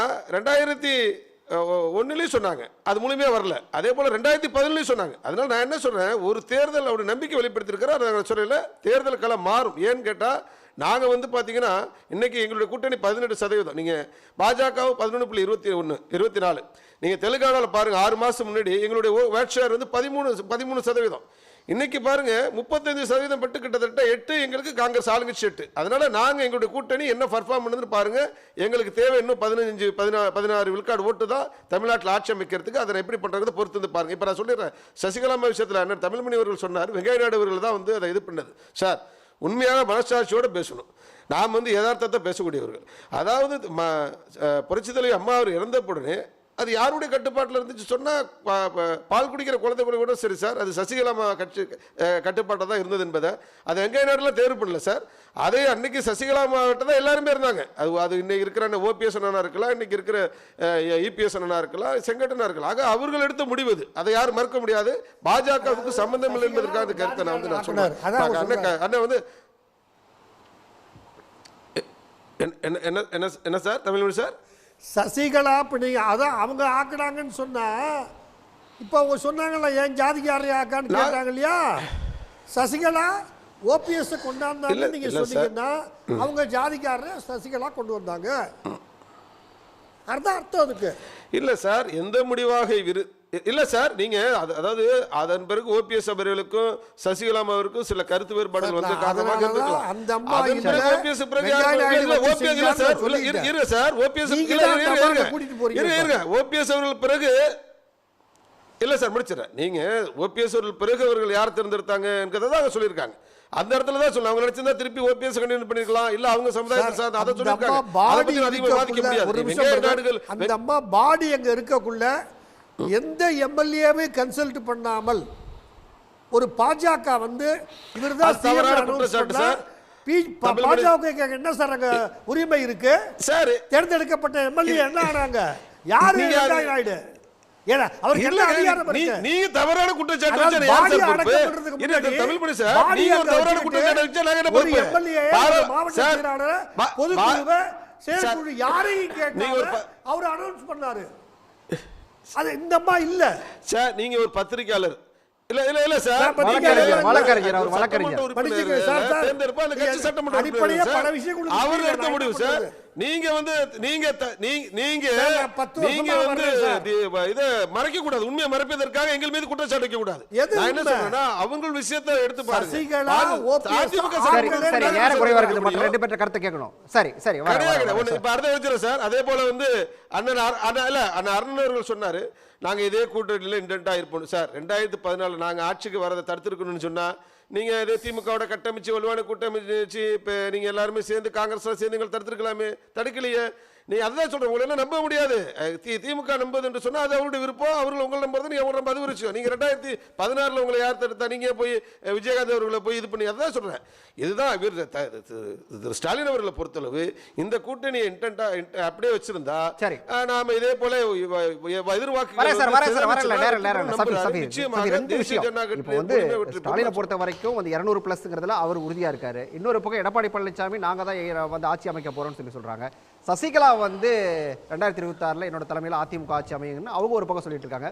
2001 சொன்னாங்க, அது முழுமையாக வரல. அதே போல் 2011 சொன்னாங்க. அதனால் நான் என்ன சொல்கிறேன், ஒரு தேர்தல் அவருடைய நம்பிக்கை வெளிப்படுத்தியிருக்கிறார். நாங்கள் சொல்லல தேர்தல் களம் மாறும். ஏன்னு கேட்டால் நாங்கள் பார்த்தீங்கன்னா இன்றைக்கி எங்களுடைய கூட்டணி 18%. நீங்கள் பாஜக 11.21 24. நீங்கள் தெலுங்கானாவில் பாருங்கள், 6 மாதம் முன்னாடி எங்களுடைய வேட் ஷேர் 13%. இன்னைக்கு பாருங்க 35% பட்டு கிட்டத்தட்ட 8 எங்களுக்கு காங்கிரஸ் ஆளுங்கட்சி 8. அதனால நாங்கள் எங்களுடைய கூட்டணி என்ன பர்ஃபார்ம் பண்ணுதுன்னு பாருங்க. எங்களுக்கு தேவை இன்னும் 15-16 விழுக்காடு ஓட்டு தான் தமிழ்நாட்டில் ஆட்சி அமைக்கிறதுக்கு. அதை எப்படி பண்ணுறது பொறுத்து வந்து பாருங்க. இப்போ நான் சொல்லிடுறேன், சசிகலாமா விஷயத்தில் அண்ணன் தமிழ்மணி அவர்கள் சொன்னார், வெங்கைய நாயுடு அவர்கள் தான் அதை இது பண்ணது. சார், உண்மையாக மனசாட்சியோடு பேசணும். நாம் யதார்த்தத்தை பேசக்கூடியவர்கள். அதாவது புரட்சித் தலைவி அம்மா அவர் இறந்தவுடனே அது யாருடைய கட்டுப்பாட்டில் இருந்துச்சு சொன்னால், பால் குடிக்கிற குழந்தை கூட சரி சார், அது சசிகலாமா கட்சி கட்டுப்பாட்டில் தான் இருந்தது என்பதை அது வெங்கைய நாடுலாம் தேர்வு பண்ணல சார். அதே அன்னைக்கு சசிகலாமாவிட்ட தான் எல்லாருமே இருந்தாங்க. அது இன்னைக்கு இருக்கிற ஓபிஎஸ் அண்ணனா இருக்கலாம், இன்னைக்கு இருக்கிற இபிஎஸ் அண்ணனா இருக்கலாம், செங்கட்டனா இருக்கலாம். ஆக அவர்கள் எடுத்த முடிவு அது, அதை யாரும் மறுக்க முடியாது. பாஜகவுக்கு சம்பந்தம் இல்லை என்பதற்காக கருத்தை நான் சொன்னேன். அண்ணன் என்ன சார் தமிழ்மொழி சார், சசிகலா இப்போ நீங்கள் அதான் அவங்க ஆக்குனாங்கன்னு சொன்னால், இப்போ அவங்க சொன்னாங்கல்ல ஏன் ஜாதிக்காரரையும் ஆக்கான்னு கேட்டாங்க இல்லையா? சசிகலா ஓபிஎஸ் கொண்டாந்தாங்க நீங்கள் சொன்னீங்கன்னா அவங்க ஜாதிக்காரரை சசிகலா கொண்டு வந்தாங்க, அதான் அர்த்தம் அதுக்கு. இல்லை சார், எந்த முடிவாக இல்லை சார். நீங்கள் அதாவது அதன் பிறகு ஓபிஎஸ் அவர்களுக்கும் சசிகலாமாவிற்கும் சில கருத்து வேறுபாடுகள் வந்து காரணமாக இருக்கலாம். ஓபிஎஸ் அவர்கள் பிறகு இல்லை சார் முடிச்சிடறேன். நீங்கள் ஓபிஎஸ் அவர்கள் பிறகு அவர்கள் யார் தேர்ந்தெடுத்தாங்கிறத தான் சொல்லியிருக்காங்க. அந்த இடத்துல தான் சொல்ல அவங்க நினைச்சிருந்தா திருப்பி ஓபிஎஸ் கண்டினியூ பண்ணிருக்கலாம். இல்ல அவங்க சமுதாயத்தை சார்ந்து அதை சொல்லியிருக்காங்க. அதை பத்தி அதிகமாக வாதிக்க முடியாது. அந்த அம்மா பாடி அங்க இருக்கக்குள்ள எந்த எம்எல்ஏவை கன்சல்ட் பண்ணாமல் ஒரு பாஜக இவர்தான் தவறான குற்றச்சாட்டு சார். பாஜக என்ன சார் அங்க உரிமை இருக்கு? சார் தேர்ந்தெடுக்கப்பட்ட எம்எல்ஏ என்ன ஆனாங்க? யாரு வெங்காய நாயுடு? ஏன்னா அவருக்கு என்ன அதிகாரம் இருக்கு? நீங்க தவறான குற்றச்சாட்டு வச்சா யார் சார் பொறுப்பு? இது தமிழ்படி சார், நீங்க ஒரு தவறான குற்றச்சாட்டு வச்சா நாங்க என்ன பொறுப்பு? ஒரு எம்எல்ஏ மாவட்ட செயலாளர் பொதுக்குழுவை செயற்குழு யாரையும் கேட்காம அவர் அனௌன்ஸ் பண்ணாரு. அது இந்த அம்மா இல்ல சார். நீங்க ஒரு பத்திரிகையாளர் இல்ல இல்ல இல்ல சார், வழக்கறிஞர் அவர் வழக்கறிஞர் படிச்சுங்க சார். தேர்ந்தெடுப்பா அந்த கட்சி சட்டமன்ற அடிப்படையா பல விஷயங்கள் அவர் எடுத்த முடிவு சார். நீங்க வந்து நீங்க இத மறைக்க கூடாது. உண்மையை மறைப்பதற்காக எங்கள் மீது குற்றச்சாட்டு வைக்க கூடாது. நான் என்ன சொல்றேன்னா அவங்க விஷயத்தை எடுத்து பாருங்க. சரி, நேரம் குறைவா இருக்குது. மற்ற ரெண்டு பேர் கருத்து கேட்கணும். சரி சரி, இப்ப அர்த்தம் வச்சிரும் சார். அதே போல வந்து அண்ணன் அருண் அவர்கள் சொன்னாரு, நாங்க இதே கூட்டணியில இன்டென்டா இருப்போம் சார். 2014 நாங்க ஆட்சிக்கு வரதை தடுத்திருக்கணும்னு சொன்னா நீங்க இதே திமுகவோட கட்டமைச்சு வலுவான கூட்டமைச்சு இப்ப நீங்க எல்லாருமே சேர்ந்து காங்கிரஸ் சேர்ந்து எங்களை தடுத்திருக்கலாமே, தடுக்கலையே. நீ அதான் சொல்றேன், உங்களை எல்லாம் நம்ப முடியாது. திமுக நம்பது என்று சொன்னா அது அவருடைய விருப்பம், அவர்கள் உங்களை நம்புறது நீங்க அவங்க நம்ப, அது ஒரு விஷயம். நீங்க 2016 உங்களை யார் தடுத்தா? நீங்க போய் விஜயகாந்த் அவர்களை போய் இது பண்ணி, அதான் சொல்றேன். இதுதான் ஸ்டாலின் அவர்களை பொறுத்தளவு இந்த கூட்டணியை இன்டென்டா அப்படியே வச்சிருந்தா நாம இதே போல ஸ்டாலினை பொறுத்த வரைக்கும் 200 பிளஸ்ங்கிறதுல அவர் உறுதியா இருக்காரு. இன்னொரு பக்கம் எடப்பாடி பழனிசாமி நாங்க தான் வந்து ஆட்சி அமைக்க போறோம்னு சொல்லி சொல்றாங்க. சசிகலா வந்து 2026 என்னோட தலைமையில் அதிமுக ஆட்சி அமையுங்கன்னு அவங்க ஒரு பக்கம் சொல்லிட்டு இருக்காங்க.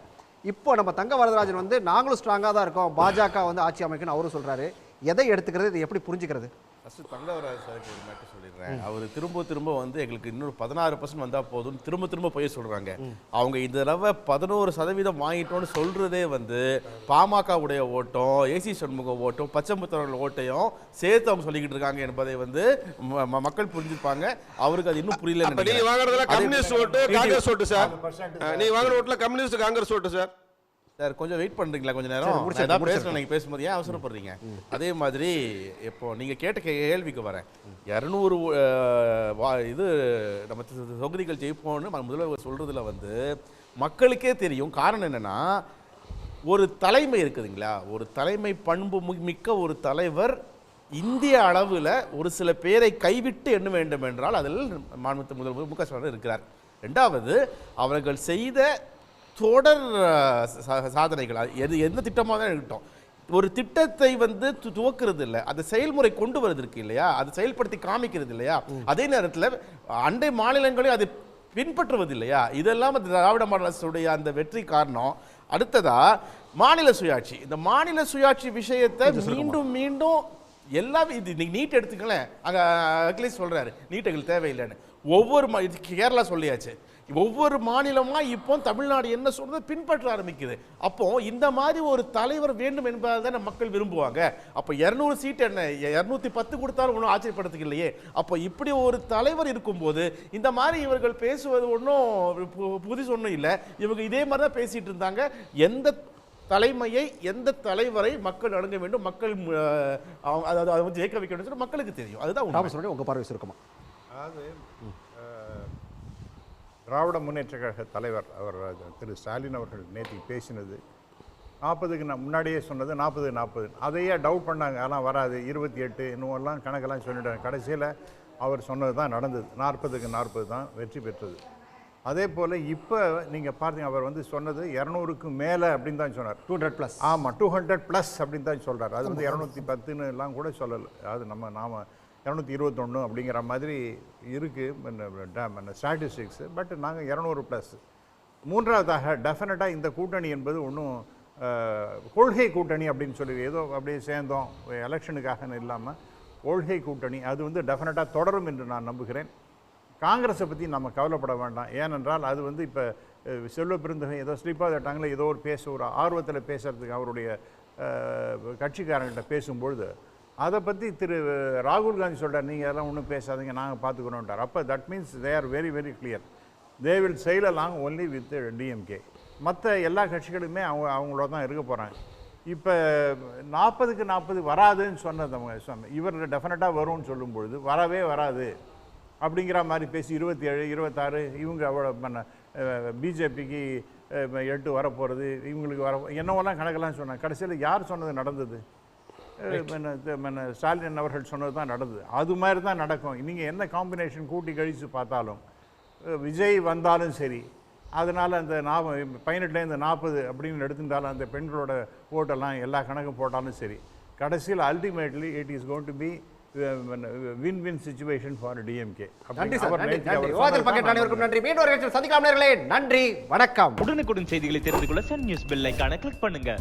இப்போ நம்ம தங்க வரதராஜன் வந்து நாங்களும் ஸ்ட்ராங்கா தான் இருக்கோம், பாஜக வந்து ஆட்சி அமைக்கணும்னு அவரும் சொல்றாரு. எதை எடுத்துக்கிறது, இதை எப்படி புரிஞ்சுக்கிறது? ஃபஸ்ட்டு தங்கவராஜ் சாருக்கு ஒரு மேட்டர் சொல்லிடுறேன். அவர் திரும்ப வந்து எங்களுக்கு இன்னொரு 16% வந்தால் போதும்னு திரும்ப போய் சொல்கிறாங்க. அவங்க இந்த தடவை 11% வாங்கிட்டோன்னு சொல்கிறதே வந்து பாமகவுடைய ஓட்டம், ஏசி சண்முக ஓட்டம், பச்சைமுத்தவர்கள் ஓட்டையும் சேர்த்து அவங்க சொல்லிக்கிட்டு இருக்காங்க என்பதை வந்து மக்கள் புரிஞ்சுப்பாங்க. அவருக்கு அது இன்னும் புரியல. நீங்க வாங்குறதுல கம்யூனிஸ்ட் ஓட்டு காங்கிரஸ் ஓட்டு சார். நீங்க வாங்குற ஓட்டுல கம்யூனிஸ்ட் காங்கிரஸ் ஓட்டு சார். சார் கொஞ்சம் வெயிட் பண்ணுறீங்களா? கொஞ்சம் நேரம் பேசுகிறேன். நீங்கள் பேசும்போது ஏன் அவசரப்படுறீங்க? அதே மாதிரி இப்போ நீங்கள் கேட்ட கேள்விக்கு வரேன். 200 இது நம்ம தொகுதிகள் ஜெயிப்போம்னு முதல்வர் சொல்கிறதுல வந்து மக்களுக்கே தெரியும். காரணம் என்னென்னா, ஒரு தலைமை இருக்குதுங்களா, ஒரு தலைமை பண்பு மிக்க ஒரு தலைவர் இந்திய அளவில் ஒரு சில பேரை கைவிட்டு எண்ண வேண்டும் என்றால் அதில் மாண்புமிகு முதல்வர் மு க ஸ்டாலின் இருக்கிறார். ரெண்டாவது, அவர்கள் செய்த தொடர் சாதனைகள், எந்த திட்டமாக தான் இருக்கட்டும், ஒரு திட்டத்தை வந்து துவக்கிறது இல்லை, அதை செயல்முறை கொண்டு வருது இருக்கு இல்லையா, அதை செயல்படுத்தி காமிக்கிறது இல்லையா, அதே நேரத்தில் அண்டை மாநிலங்களையும் அதை பின்பற்றுவது இல்லையா, இதெல்லாம் திராவிட மாடல் அரசுடைய அந்த வெற்றி காரணம். அடுத்ததா மாநில சுயாட்சி. இந்த மாநில சுயாட்சி விஷயத்தை மீண்டும் எல்லாம் இது நீட் எடுத்துக்கலேன். அங்கே அகிலேஷ் சொல்றாரு நீட் எங்களுக்கு தேவையில்லைன்னு. ஒவ்வொரு கேரளா சொல்லியாச்சு, ஒவ்வொரு மாநிலமாக இப்போ தமிழ்நாடு என்ன சொல்றது பின்பற்ற ஆரம்பிக்குது. அப்போ இந்த மாதிரி ஒரு தலைவர் வேண்டும் என்பதால் தான் மக்கள் விரும்புவாங்க. அப்போ 200 சீட் என்ன 210 கொடுத்தாலும் ஒன்றும் ஆச்சரியப்படுறதுக்கு இல்லையே. அப்போ இப்படி ஒரு தலைவர் இருக்கும்போது இந்த மாதிரி இவர்கள் பேசுவது ஒன்றும் புதுசு ஒன்றும் இல்லை. இவங்க இதே மாதிரி தான் பேசிட்டு இருந்தாங்க. எந்த தலைமையை, எந்த தலைவரை மக்கள் அணுக வேண்டும், மக்கள் அதை ஜெயிக்க வைக்க வேண்டும் மக்களுக்கு தெரியும். அதுதான் உங்க பார்வை சுருக்கமா. அதாவது திராவிட முன்னேற்ற கழக தலைவர் அவர் திரு ஸ்டாலின் அவர்கள் நேற்று பேசினது 40க்கு முன்னாடியே சொன்னது 40 அதையே டவுட் பண்ணாங்க. ஆனால் வராது 28 இன்னும் கணக்கெல்லாம் சொல்லிட்டாங்க. கடைசியில் அவர் சொன்னது தான் நடந்தது. 40க்கு 40 தான் வெற்றி பெற்றது. அதே போல் இப்போ நீங்கள் பார்த்தீங்க, அவர் வந்து சொன்னது 200க்கு மேலே அப்படின்னு தான் சொன்னார். 200+. ஆமாம், 200+ அப்படின்னு தான் சொல்கிறார். அது வந்து 210 எல்லாம் கூட சொல்லலை. அது நாம் 221 அப்படிங்கிற மாதிரி இருக்குது ஸ்டாட்டிஸ்டிக்ஸு. பட் நாங்கள் 200+. மூன்றாவதாக டெஃபினட்டாக இந்த கூட்டணி என்பது ஒன்றும் கொள்கை கூட்டணி அப்படின்னு சொல்லி ஏதோ அப்படியே சேர்ந்தோம் எலெக்ஷனுக்காக இல்லாமல் கொள்கை கூட்டணி அது வந்து டெஃபினட்டாக தொடரும் என்று நான் நம்புகிறேன். காங்கிரஸை பற்றி நம்ம கவலைப்பட வேண்டாம். ஏனென்றால் அது வந்து இப்போ செல்வ பெருந்தகை ஏதோ ஸ்லிப்பாக தட்டாங்களே ஏதோ ஒரு ஆர்வத்தில் பேசுகிறதுக்கு அவருடைய கட்சிக்காரங்கிட்ட பேசும்பொழுது அதை பற்றி திரு ராகுல் காந்தி சொல்கிறார், நீங்கள் அதெல்லாம் ஒன்றும் பேசாதீங்க, நாங்கள் பார்த்துக்கணுன்றார். அப்போ that means they are very very clear. They will sail along only with DMK. மற்ற எல்லா கட்சிகளுமே அவங்களோட தான் இருக்க போகிறாங்க. இப்போ 40க்கு 40 வராதுன்னு சொன்னது இவர் டெஃபினட்டாக வரும்னு சொல்லும்பொழுது வரவே வராது அப்படிங்கிற மாதிரி பேசி 27, 26 இவங்க அவ்வளோ பிஜேபிக்கு 8 வரப்போகிறது, இவங்களுக்கு என்னவெல்லாம் கணக்கெல்லாம் சொன்னாங்க. கடைசியில் யார் சொன்னது நடந்தது? ஸ்டாலின் அவர்கள் சொன்னது தான் நடந்தது. அது மாதிரி தான் நடக்கும். நீங்கள் என்ன காம்பினேஷன் கூட்டி கழித்து பார்த்தாலும் விஜய் வந்தாலும் சரி, அதனால் அந்த 18லேருந்து 40 அப்படின்னு எடுத்துட்டாலும் அந்த பெண்களோட ஓட்டெல்லாம் எல்லா கணக்கும் போட்டாலும் சரி, கடைசியில் ultimately it is going to be win win situation for DMK. நன்றி சார், நன்றி. விவாதத்தில் பங்கேற்ற அனைவருக்கும் நன்றி. மீண்டும் ஒரு சந்திக்கலாம் நேயர்களே. நன்றி, வணக்கம். உடனுக்குடன் செய்திகளை தெரிந்து கொள்ள சன் நியூஸ் பெல் ஐகானை கிளிக் பண்ணுங்க.